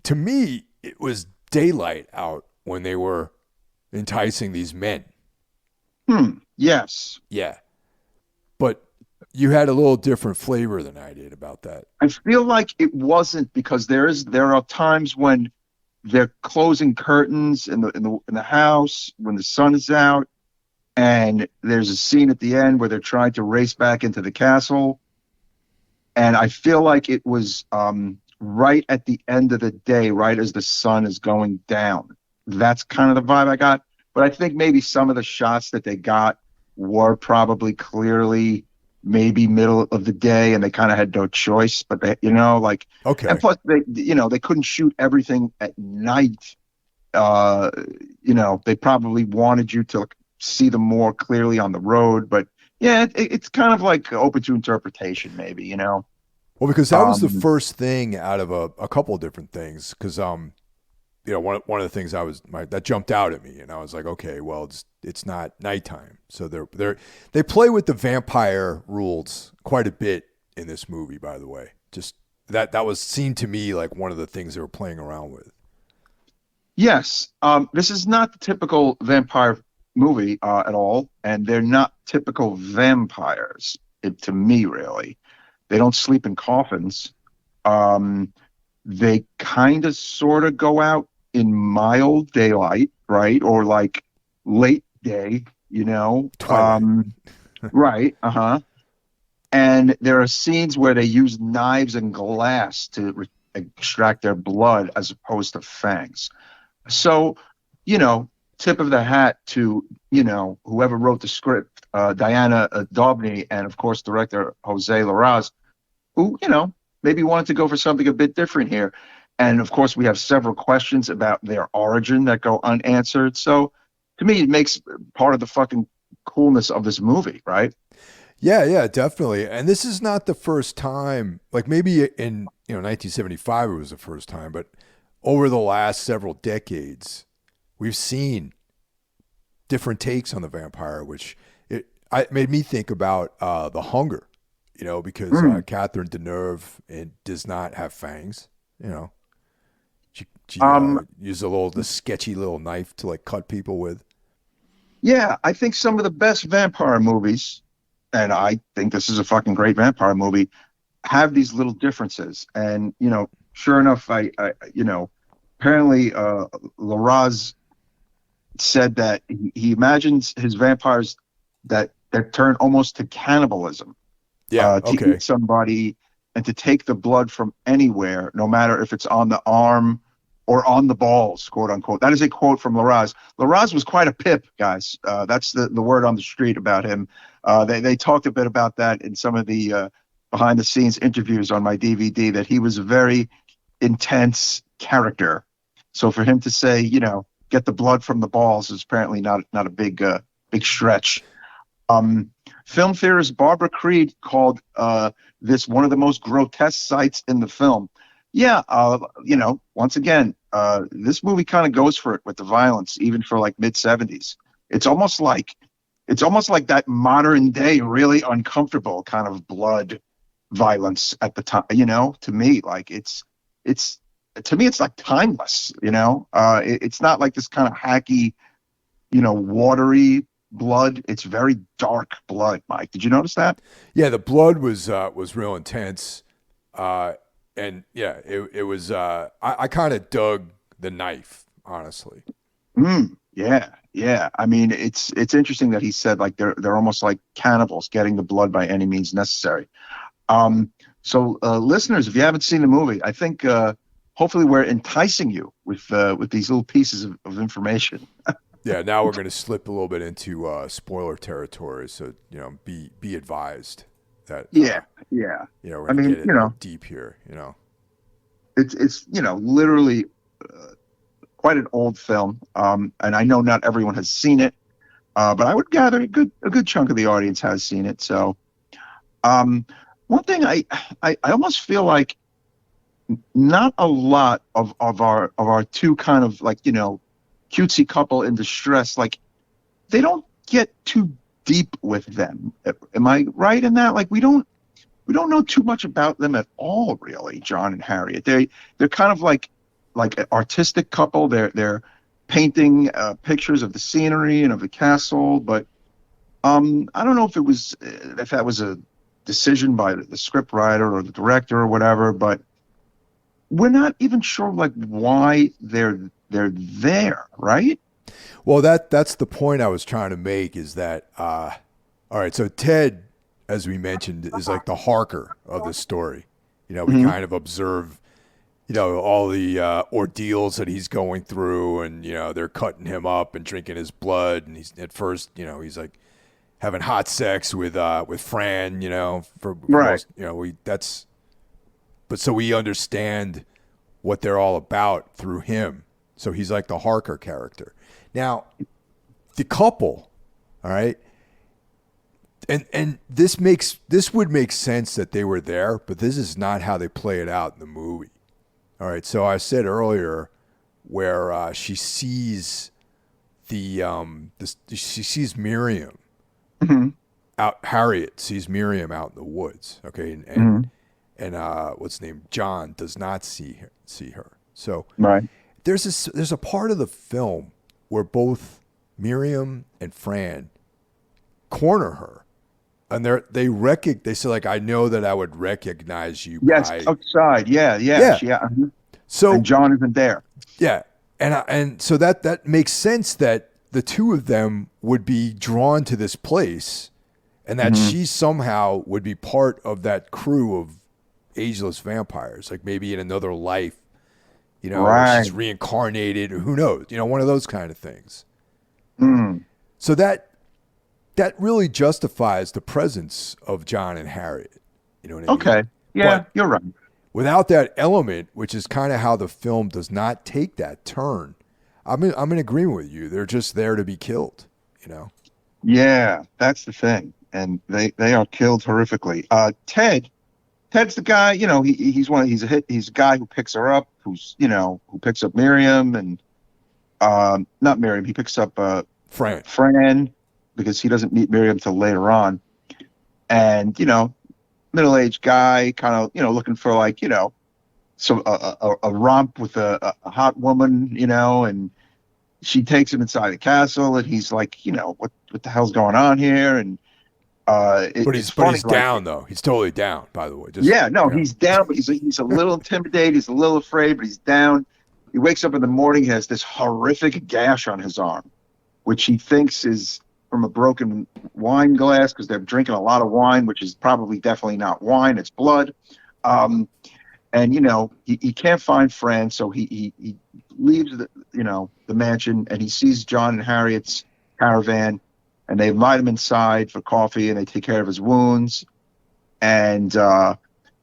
To me, it was daylight out when they were enticing these men. Yes. Yeah. But you had a little different flavor than I did about that. I feel like it wasn't, because there are times when they're closing curtains in the house when the sun is out, and there's a scene at the end where they're trying to race back into the castle, and I feel like it was right at the end of the day, right as the sun is going down. That's kind of the vibe I got. But I think maybe some of the shots that they got were probably clearly maybe middle of the day, and they kind of had no choice. But they, okay. And plus, they couldn't shoot everything at night. They probably wanted you to see them more clearly on the road. But yeah, it's kind of like open to interpretation, maybe. Well, because that was the first thing out of a couple of different things. Because one of the things that jumped out at me, and I was like, okay, well, it's not nighttime, so they play with the vampire rules quite a bit in this movie. By the way, just that was seen to me like one of the things they were playing around with. Yes, this is not the typical vampire movie at all, and they're not typical vampires to me. Really, they don't sleep in coffins. They kind of sort of go out in mild daylight, right? Or like late day, right. And there are scenes where they use knives and glass to extract their blood as opposed to fangs. So, tip of the hat to, whoever wrote the script, Diana Dobny, and of course, director Jose Larraz, who, maybe wanted to go for something a bit different here. And of course, we have several questions about their origin that go unanswered. So to me, it makes part of the fucking coolness of this movie, right? Yeah, yeah, definitely. And this is not the first time. Like maybe in 1975 it was the first time, but over the last several decades, we've seen different takes on the vampire, which it made me think about The Hunger, because Mm. Catherine Deneuve does not have fangs. You know, she Um, used the sketchy little knife to like cut people with. yeah, I think some of the best vampire movies, and I think this is a fucking great vampire movie, have these little differences. And sure enough, apparently Larraz said that he imagines his vampires that turn almost to cannibalism, Yeah. to Okay. eat somebody and to take the blood from anywhere, no matter if it's on the arm or on the balls, quote unquote. That is a quote from Larraz. Larraz was quite a pip, guys. That's the word on the street about him. They talked a bit about that in some of the behind the scenes interviews on my DVD, that he was a very intense character. So for him to say, get the blood from the balls is apparently not a big stretch. Um, Film theorist Barbara Creed called this one of the most grotesque sights in the film. Yeah, once again, this movie kind of goes for it with the violence, even for like mid 70s. It's almost like that modern day, really uncomfortable kind of blood violence at the time. To me, like it's to me, it's like timeless. It's not like this kind of hacky, watery blood. It's very dark blood. Mike, did you notice that? Yeah, the blood was real intense, and yeah, it was. I kind of dug the knife, honestly. Yeah, yeah. I mean, it's interesting that he said like they're almost like cannibals, getting the blood by any means necessary. So listeners, if you haven't seen the movie, I think hopefully we're enticing you with these little pieces of information. Yeah, now we're going to slip a little bit into spoiler territory, so be advised that Yeah, yeah. we're I going to mean, get it real deep here. it's literally quite an old film, and I know not everyone has seen it, but I would gather a good chunk of the audience has seen it. So, one thing I almost feel like not a lot of our two kind of like cutesy couple in distress, like they don't get too deep with them. Am I right in that? Like we don't know too much about them at all, really. John and Harriet. They're kind of like an artistic couple. They're painting pictures of the scenery and of the castle, but I don't know if that was a decision by the script writer or the director or whatever, but we're not even sure like why they're there, right? Well, that's the point I was trying to make. Is that all right? So Ted, as we mentioned, is like the Harker of the story. We Hmm. kind of observe all the ordeals that he's going through, and they're cutting him up and drinking his blood, and he's at first he's like having hot sex with Fran, for Right. most, but so we understand what they're all about through him. So he's like the Harker character. Now, the couple, all right, and this would make sense that they were there, but this is not how they play it out in the movie. All right, so I said earlier where she sees she sees Miriam Hmm. out. Harriet sees Miriam out in the woods. Okay, and Hmm. what's his name? John does not see her. So Right. there's a part of the film where both Miriam and Fran corner her, and they say like, I know that I would recognize you Yes, by. outside. Yeah, yeah, Yeah. yeah. Mhm. And So John isn't there. yeah, and so that makes sense that the two of them would be drawn to this place, and that Hmm. she somehow would be part of that crew of ageless vampires, like maybe in another life, or Right. she's reincarnated, or who knows, one of those kind of things. Mm. So that really justifies the presence of John and Harriet. You know what I mean? Okay. Yeah, But you're right. without that element, which is kind of how the film does not take that turn, I'm in agreement with you. They're just there to be killed, you know? Yeah, that's the thing. And they are killed horrifically. Ted's the guy, he's a guy who picks her up, who picks up Miriam and not Miriam, he picks up Fran, because he doesn't meet Miriam till later on. And, middle-aged guy, kind of, looking for a romp with a hot woman, and she takes him inside the castle, and he's like, what the hell's going on here? And but he's down though. He's totally down, by the way. He's down, but he's a little intimidated. He's a little afraid, but he's down. He wakes up in the morning. He has this horrific gash on his arm, which he thinks is from a broken wine glass because they're drinking a lot of wine, which is probably definitely not wine. It's blood. And he can't find Fran, so he leaves the mansion, and he sees John and Harriet's caravan, and they invite him inside for coffee, and they take care of his wounds. And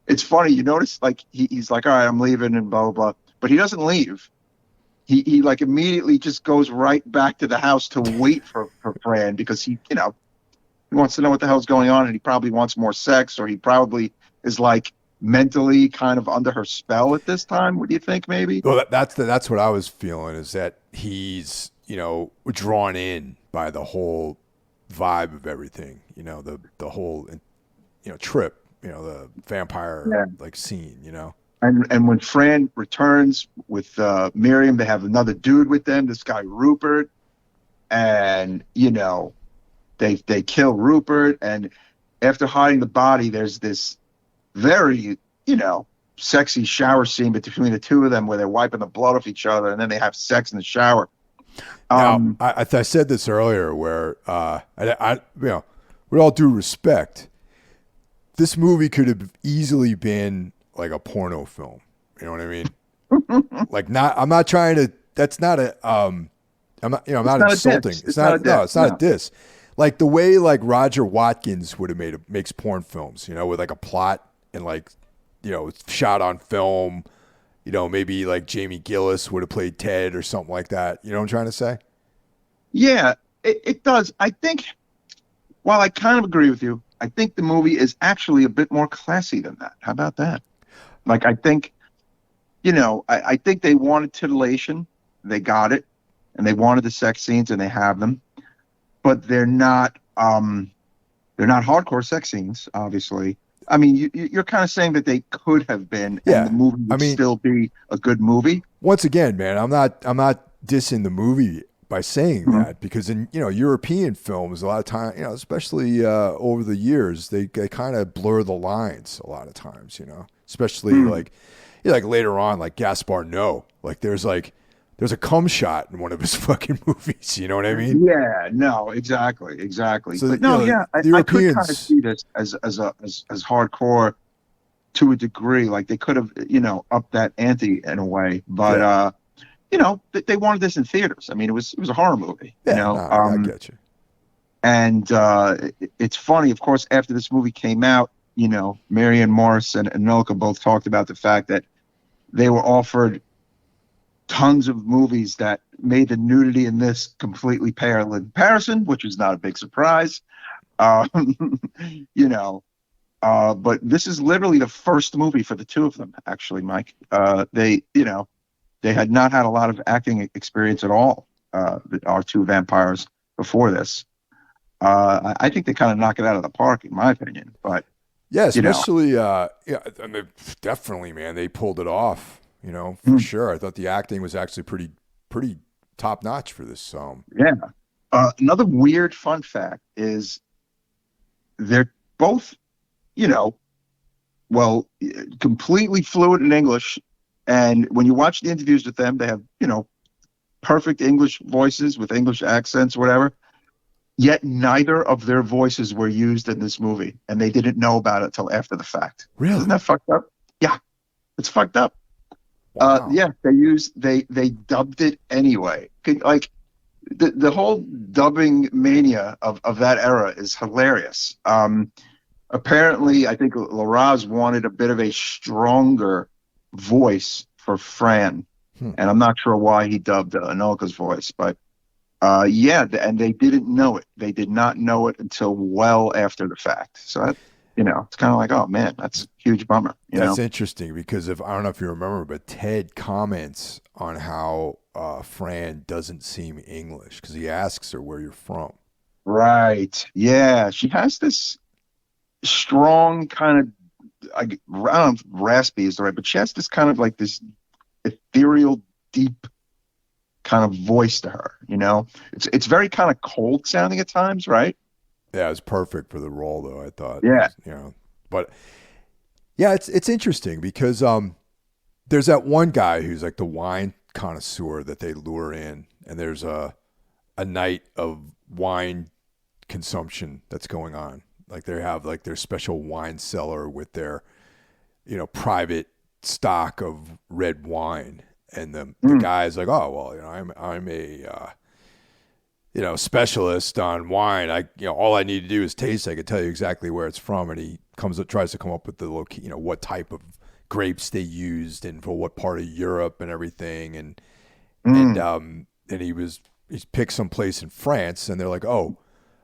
it's funny, you notice, like he's like, all right, I'm leaving, and blah blah blah, but he doesn't leave. He like immediately just goes right back to the house to wait for Fran, because he wants to know what the hell's going on, and he probably wants more sex, or he probably is like mentally kind of under her spell at this time. What do you think? Maybe. Well, that's what I was feeling, is that he's drawn in by the whole vibe of everything. The whole trip. The vampire scene. And when Fran returns with Miriam, they have another dude with them. This guy Rupert, and they kill Rupert, and after hiding the body, there's this very, sexy shower scene between the two of them where they're wiping the blood off each other, and then they have sex in the shower. Now, I said this earlier, where with all due respect, this movie could have easily been like a porno film. You know what I mean? I'm not trying to. That's not a. I'm not insulting. It's not a diss. Like the way Roger Watkins would have makes porn films, with like a plot and shot on film. Maybe like Jamie Gillis would have played Ted or something like that. You know what I'm trying to say? Yeah, it does. I think, while I kind of agree with you, I think the movie is actually a bit more classy than that. How about that? I think, I think they wanted titillation. They got it. And they wanted the sex scenes, and they have them. But they're not hardcore sex scenes, obviously. I mean, you're kind of saying that they could have been, and the movie would still be a good movie. Once again, man, I'm not dissing the movie by saying that, because in European films, a lot of time, especially over the years, they kind of blur the lines a lot of times, especially like later on, like Gaspar Noé, there's a cum shot in one of his fucking movies. You know what I mean? Yeah, no, exactly. So, I could kind of see this as hardcore to a degree. Like they could have, upped that ante in a way, but they wanted this in theaters. I mean, it was a horror movie. I get you. And it's funny, of course, after this movie came out, Marianne Morris and Melka both talked about the fact that they were offered tons of movies that made the nudity in this completely pale in comparison, which is not a big surprise. But this is literally the first movie for the two of them, actually, Mike. They had not had a lot of acting experience at all, our two vampires, before this. I think they kind of knock it out of the park, in my opinion. But yeah, especially, I mean, definitely, man, they pulled it off. For sure. I thought the acting was actually pretty top notch for this. Yeah. Another weird fun fact is they're both, completely fluent in English. And when you watch the interviews with them, they have, perfect English voices with English accents, whatever. Yet neither of their voices were used in this movie, and they didn't know about it until after the fact. Really? Isn't that fucked up? Yeah, it's fucked up. Wow. They dubbed it anyway. Like the whole dubbing mania of that era is hilarious. apparently, I think Larraz wanted a bit of a stronger voice for Fran, and I'm not sure why he dubbed Anelka's voice, but yeah, and they didn't know it. They did not know it until well after the fact. So that, it's kind of like, oh man, that's a huge bummer. That's interesting because I don't know if you remember, but Ted comments on how Fran doesn't seem English because he asks her where you're from. Right. Yeah, she has this strong kind of, I don't know if raspy is the right, but she has this kind of like this ethereal, deep kind of voice to her. It's very kind of cold sounding at times, right? Yeah, it's perfect for the role, though. I thought. Yeah. But yeah, it's interesting because there's that one guy who's like the wine connoisseur that they lure in, and there's a night of wine consumption that's going on. Like they have like their special wine cellar with their private stock of red wine, and the guy's like, oh well, I'm a specialist on wine. All I need to do is taste. I can tell you exactly where it's from, and he tries to come up with the what type of grapes they used and for what part of Europe and everything, and he picked some place in France, and they're like, oh.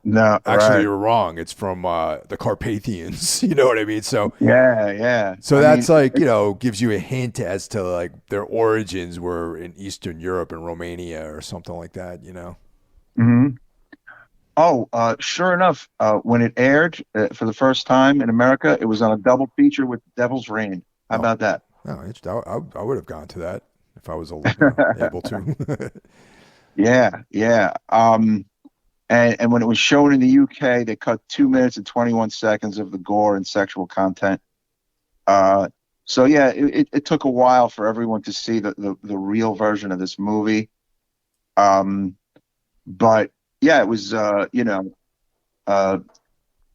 No, actually, right. you're wrong. It's from the Carpathians. You know what I mean? So yeah. So gives you a hint as to like their origins were in Eastern Europe and Romania or something like that. Mm-hmm. Oh, sure enough, when it aired for the first time in America, it was on a double feature with Devil's Reign. How about that? No, I would have gone to that if I was able to. Yeah. And when it was shown in the UK, they cut 2 minutes and 21 seconds of the gore and sexual content. So yeah, it took a while for everyone to see the real version of this movie. But yeah, it was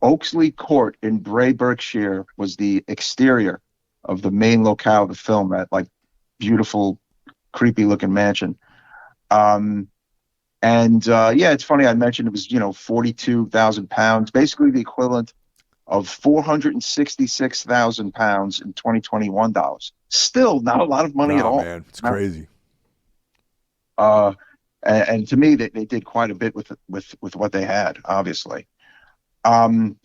Oaksley Court in Bray, Berkshire was the exterior of the main locale of the film, that like beautiful, creepy looking mansion. It's funny. I mentioned it was, 42,000 pounds, basically the equivalent of 466,000 pounds in 2021 dollars. Still not a lot of money at all. Man, it's crazy. And to me, they did quite a bit with what they had, obviously. So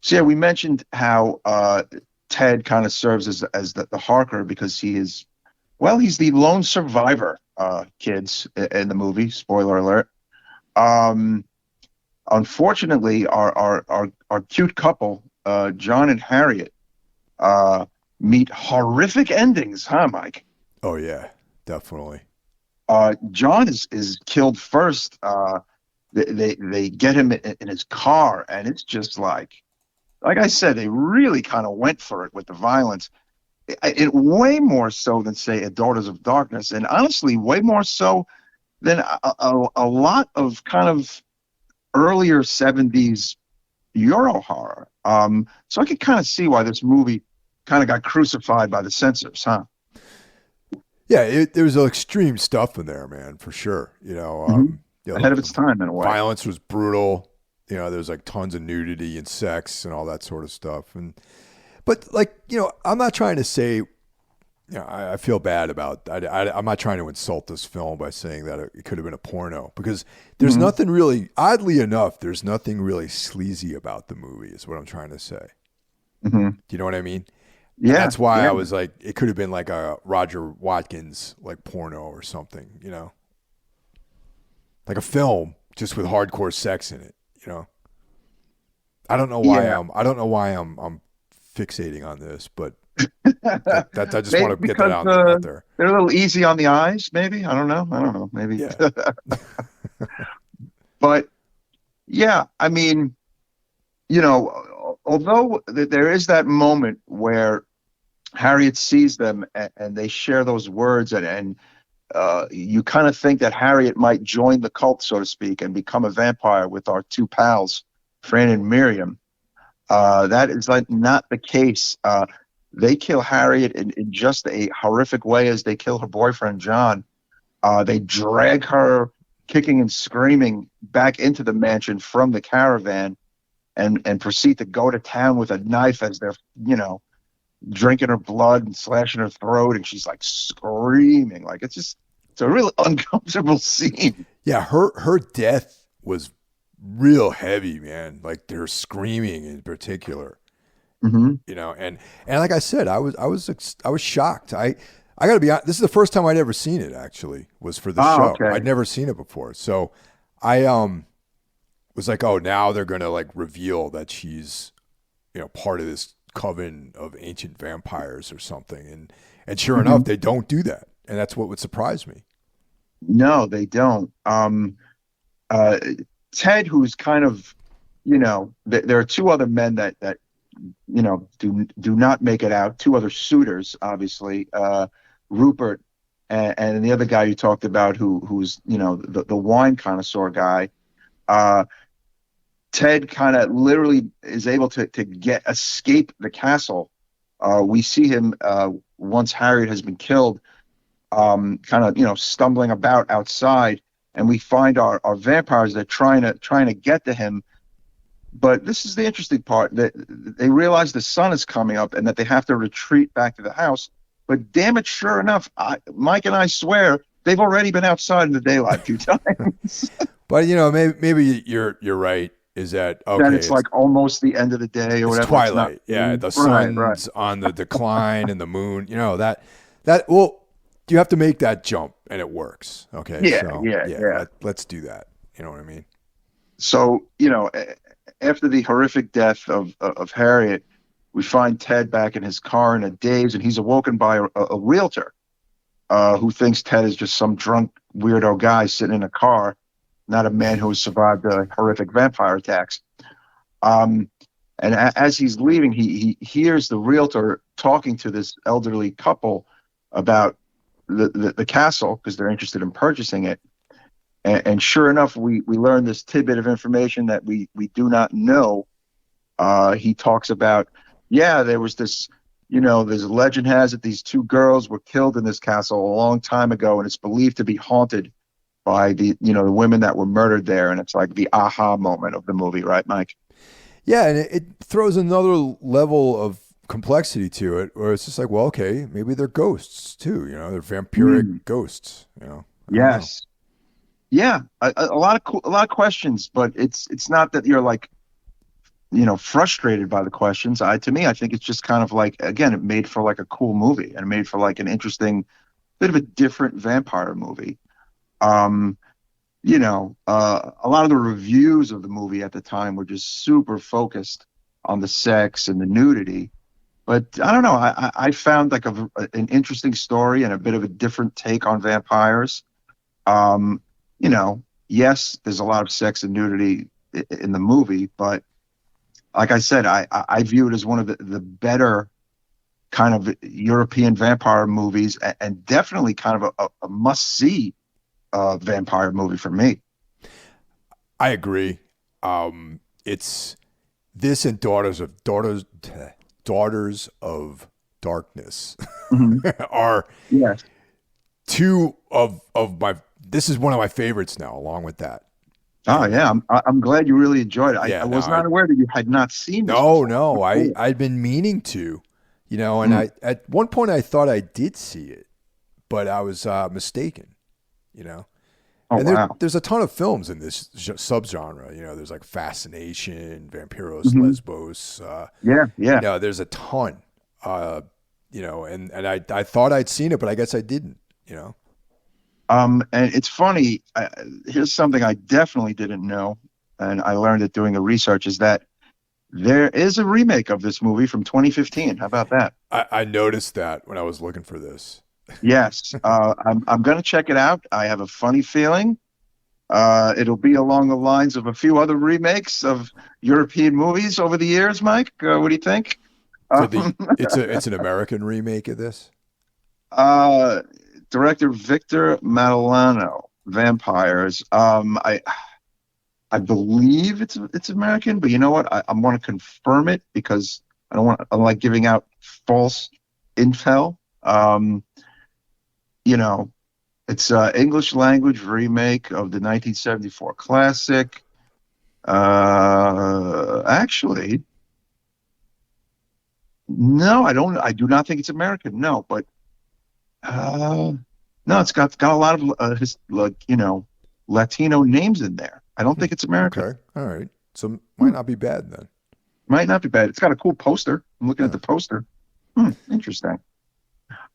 yeah, we mentioned how Ted kind of serves as the Harker because he's the lone survivor. Kids in the movie. Spoiler alert. Unfortunately, our cute couple, John and Harriet, meet horrific endings, huh, Mike? Oh yeah, definitely. John is killed first. They get him in his car, and it's just like I said, they really kind of went for it with the violence. It way more so than, say, A Daughters of Darkness, and honestly, way more so than a lot of kind of earlier 70s Euro horror. So I could kind of see why this movie kind of got crucified by the censors, huh? Yeah, there's extreme stuff in there, man, for sure. Ahead of its time in a way. Violence was brutal. There's like tons of nudity and sex and all that sort of stuff, But I'm not trying to say, I feel bad about. I'm not trying to insult this film by saying that it could have been a porno because there's nothing really. Oddly enough, there's nothing really sleazy about the movie. Is what I'm trying to say. Mm-hmm. Do you know what I mean? Yeah. And that's why I was like, it could have been like a Roger Watkins like porno or something. Like a film just with hardcore sex in it. I don't know why I'm fixating on this, but that I just want to get that out there. They're a little easy on the eyes, maybe. I don't know. Maybe. Yeah. But yeah, I mean, although there is that moment where Harriet sees them and they share those words, and you kind of think that Harriet might join the cult, so to speak, and become a vampire with our two pals, Fran and Miriam. That is not the case. They kill Harriet in just a horrific way as they kill her boyfriend, John. They drag her kicking and screaming back into the mansion from the caravan. and proceed to go to town with a knife as they're, drinking her blood and slashing her throat, and she's like screaming. Like it's a real uncomfortable scene. Yeah, her death was real heavy, man. Like they're screaming in particular. Mm-hmm. And like I said, I was shocked. I got to be honest. This is the first time I'd ever seen it. Actually, was for the show. Okay. I'd never seen it before, so I was like, oh, now they're gonna like reveal that she's part of this coven of ancient vampires or something, and sure Mm-hmm. enough, they don't do that, and that's what would surprise me. No, they don't. Ted, who's kind of, there are two other men that do not make it out. Two other suitors, obviously, Rupert and the other guy you talked about, who's the wine connoisseur guy. Ted kind of literally is able to escape the castle. We see him once Harriet has been killed, kind of stumbling about outside, and we find our vampires that are trying to get to him. But this is the interesting part, that they realize the sun is coming up and that they have to retreat back to the house. But damn it, sure enough, Mike and I swear they've already been outside in the daylight a few times. But maybe you're right. Is that okay? That it's like almost the end of the day or whatever. Twilight. Yeah, the sun's on the decline and the moon. That well, you have to make that jump and it works. Okay. Yeah. Let's do that. You know what I mean? So after the horrific death of Harriet, we find Ted back in his car in a daze, and he's awoken by a realtor who thinks Ted is just some drunk weirdo guy sitting in a car, not a man who has survived horrific vampire attacks. And as he's leaving, he hears the realtor talking to this elderly couple about the castle, because they're interested in purchasing it. And sure enough, we learn this tidbit of information that we do not know. He talks about, there was this, there's a legend has it these two girls were killed in this castle a long time ago, and it's believed to be haunted by the women that were murdered there. And it's like the aha moment of the movie, right, Mike? Yeah, and it throws another level of complexity to it, where it's just like, well, okay, maybe they're ghosts too. They're vampiric ghosts. Yes. Yeah, a lot of questions, but it's not that you're like, frustrated by the questions. To me, I think it's just kind of like, again, it made for like a cool movie, and it made for like an interesting, bit of a different vampire movie. A lot of the reviews of the movie at the time were just super focused on the sex and the nudity. But I don't know. I found like an interesting story and a bit of a different take on vampires. Yes, there's a lot of sex and nudity in the movie, but like I said, I view it as one of the better kind of European vampire movies, and definitely kind of a must-see vampire movie for me. I agree. It's this and Daughters of Darkness are two of my. This is one of my favorites now, along with that. Oh yeah, I'm glad you really enjoyed it. I was not aware that you had not seen this. No, I'd been meaning to, and I at one point I thought I did see it, but I was mistaken, Oh, and there's a ton of films in this subgenre. There's like Fascination, Vampiros, Lesbos. There's a ton. And I thought I'd seen it, but I guess I didn't. And it's funny. Here's something I definitely didn't know, and I learned it doing the research, is that there is a remake of this movie from 2015. How about that? I noticed that when I was looking for this. Yes, I'm going to check it out. I have a funny feeling it'll be along the lines of a few other remakes of European movies over the years. Mike, what do you think? So it's an American remake of this. Director Victor Matalano, Vampires. I believe it's American, but you know what? I want to confirm it because I don't like giving out false intel. It's an English language remake of the 1974 classic. Actually, no, I don't. I do not think it's American. No, but no, it's got a lot of Latino names in there. I don't think it's American. Okay, all right. So might not be bad then. Might not be bad. It's got a cool poster. I'm looking at the poster. Interesting.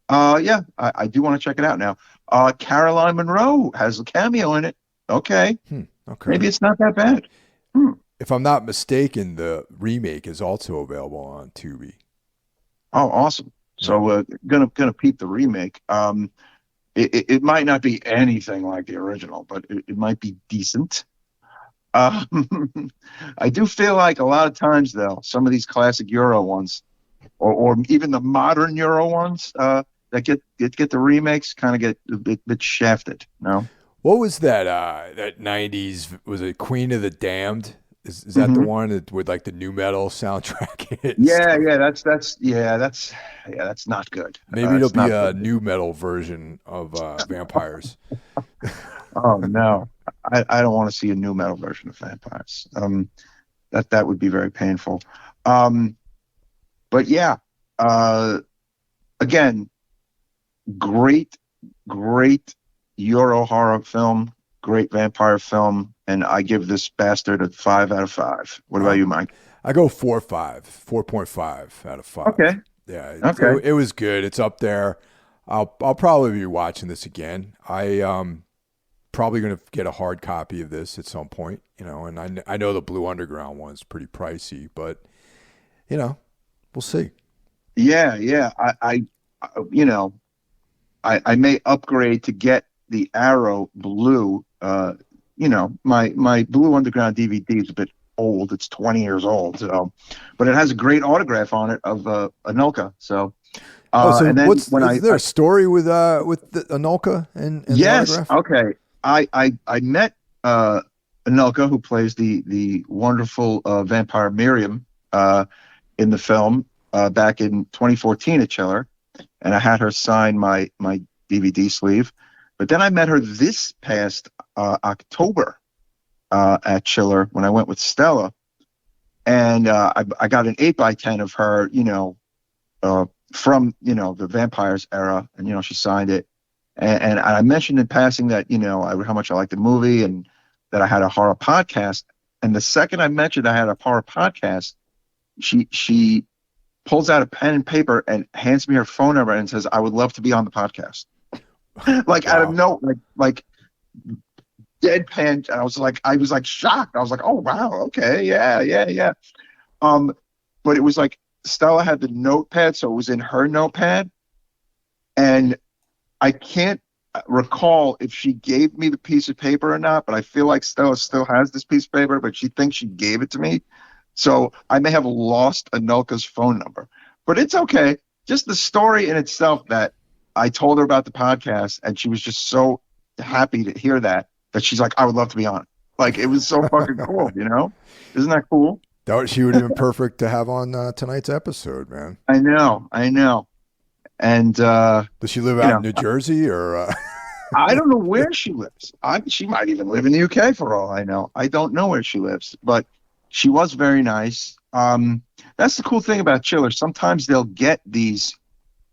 Yeah, I do want to check it out now. Caroline Monroe has a cameo in it. Okay. Okay. Maybe it's not that bad. If I'm not mistaken, the remake is also available on Tubi. Oh, awesome. So gonna peep the remake. It might not be anything like the original, but it might be decent. I do feel like a lot of times, though, some of these classic Euro ones, or even the modern Euro ones, that get the remakes, kind of get a bit shafted. No. What was that '90s? Was it Queen of the Damned? Is that the one with like the new metal soundtrack? That's not good. Maybe it'll be a new metal version of Vampyres. Oh no, I don't want to see a new metal version of Vampyres. That would be very painful. But yeah, again, great Euro horror film, great vampire film, and I give this bastard a 5 out of 5. What about you, Mike? I go 4.5 out of 5. Okay. Yeah. Okay. It was good. It's up there. I'll probably be watching this again. Probably going to get a hard copy of this at some point, and I know the Blue Underground one's pretty pricey, but we'll see. Yeah. I may upgrade to get the Arrow Blue. My Blue Underground DVD is a bit old. It's 20 years old, but it has a great autograph on it of Anelka. So, and then is there a story with the Anelka and yes, the autograph? Okay. I met Anelka, who plays the wonderful vampire Miriam in the film back in 2014 at Chiller, and I had her sign my DVD sleeve. But then I met her this past October at Chiller when I went with Stella, and I got an 8x10 of her, from the Vampyres era, and she signed it. And I mentioned in passing that, how much I liked the movie and that I had a horror podcast. And the second I mentioned I had a horror podcast, she pulls out a pen and paper and hands me her phone number and says, "I would love to be on the podcast." Like, wow. Out of no, like deadpan. I was like shocked. I was like, "Oh, wow. Okay. Yeah. But it was like Stella had the notepad, so it was in her notepad. And I can't recall if she gave me the piece of paper or not, but I feel like Stella still has this piece of paper, but she thinks she gave it to me. So I may have lost Anelka's phone number, but it's okay. Just the story in itself that I told her about the podcast, and she was just so happy to hear that she's like, "I would love to be on it." Like, it was so fucking cool, Isn't that cool? She would have been perfect to have on tonight's episode, man. I know. And does she live out in New Jersey or? I don't know where she lives. She might even live in the UK for all I know. I don't know where she lives, but she was very nice. That's the cool thing about Chiller. Sometimes they'll get these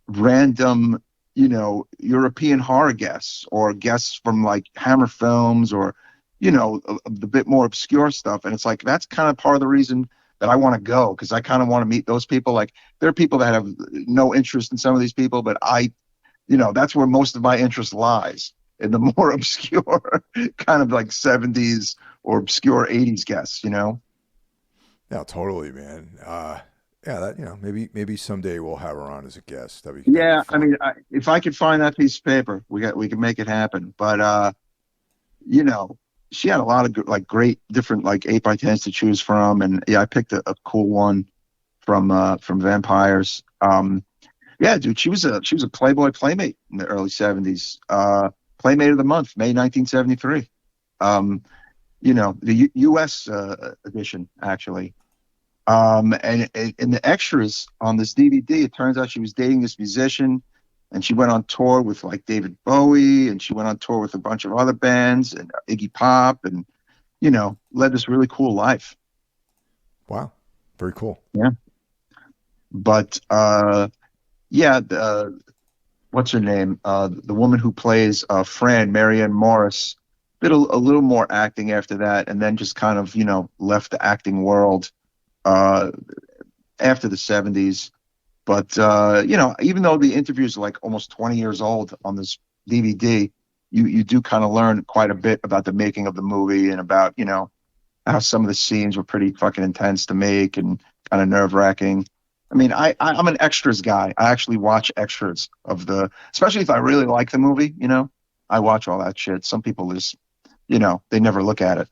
random, European horror guests or guests from like Hammer Films or, the bit more obscure stuff. And it's like, that's kind of part of the reason that I want to go, because I kind of want to meet those people. Like, there are people that have no interest in some of these people, but that's where most of my interest lies, in the more obscure kind of like 70s or obscure 80s guests, Yeah, totally, man. Maybe someday we'll have her on as a guest. That'd be I mean, if I could find that piece of paper, we can make it happen. But she had a lot of great different 8x10s to choose from, and I picked a cool one from Vampyres. Yeah, dude, she was a Playboy Playmate in the early 70s. Playmate of the Month, May 1973. The U.S. edition, actually. And in the extras on this DVD, it turns out she was dating this musician, and she went on tour with David Bowie, and she went on tour with a bunch of other bands and Iggy Pop, and led this really cool life. Wow. Very cool. Yeah. But, yeah, what's her name? The woman who plays Fran, Marianne Morris, did a little more acting after that, and then just kind of, left the acting world after the 70s. But, even though the interviews are like almost 20 years old on this DVD, you do kind of learn quite a bit about the making of the movie and about, how some of the scenes were pretty fucking intense to make and kind of nerve-wracking. I mean, I'm an extras guy. I actually watch extras especially if I really like the movie, I watch all that shit. Some people just, they never look at it.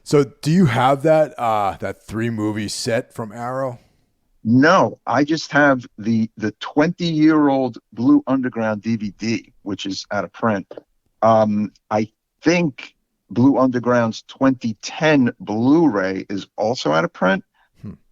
So do you have that 3-movie set from Arrow? No, I just have the 20-year-old Blue Underground DVD, which is out of print. I think Blue Underground's 2010 Blu-ray is also out of print.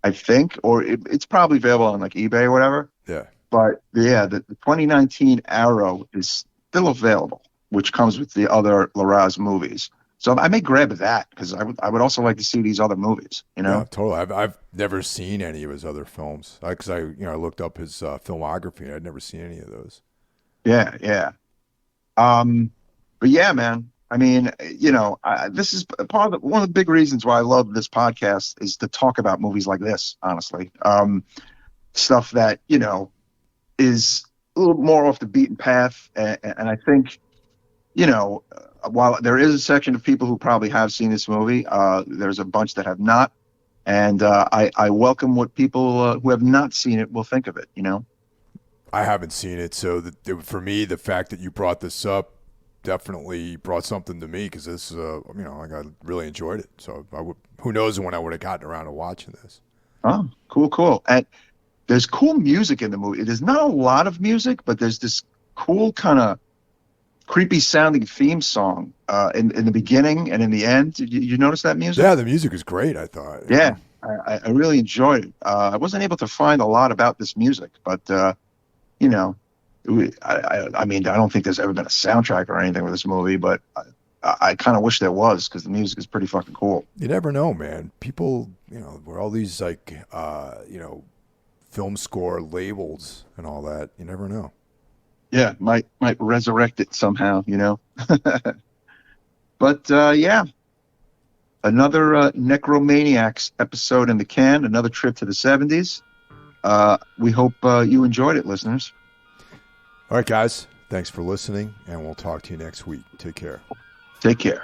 I think, or it's probably available on like eBay or whatever. Yeah. But yeah, the 2019 Arrow is still available, which comes with the other Larraz movies. So I may grab that because I would also like to see these other movies. Yeah, totally. I've never seen any of his other films because I looked up his filmography and I'd never seen any of those. Yeah, yeah. But yeah, man. I mean, this is one of the big reasons why I love this podcast is to talk about movies like this, honestly. Stuff that, is a little more off the beaten path. And I think, while there is a section of people who probably have seen this movie, there's a bunch that have not. And I welcome what people who have not seen it will think of it, I haven't seen it. So for me, the fact that you brought this up definitely brought something to me because this, I really enjoyed it. So who knows when I would have gotten around to watching this. Oh, cool. And there's cool music in the movie. There's not a lot of music, but there's this cool kind of creepy sounding theme song in the beginning and in the end. Did you notice that music? Yeah, the music is great, I thought. Yeah, I really enjoyed it. I wasn't able to find a lot about this music, but, I mean, I don't think there's ever been a soundtrack or anything with this movie, but I kind of wish there was because the music is pretty fucking cool. You never know, man. People, where all these film score labels and all that, you never know. Yeah, might resurrect it somehow, But yeah, another Necromaniacs episode in the can. Another trip to the 70s. We hope you enjoyed it, listeners. All right, guys. Thanks for listening, and we'll talk to you next week. Take care. Take care.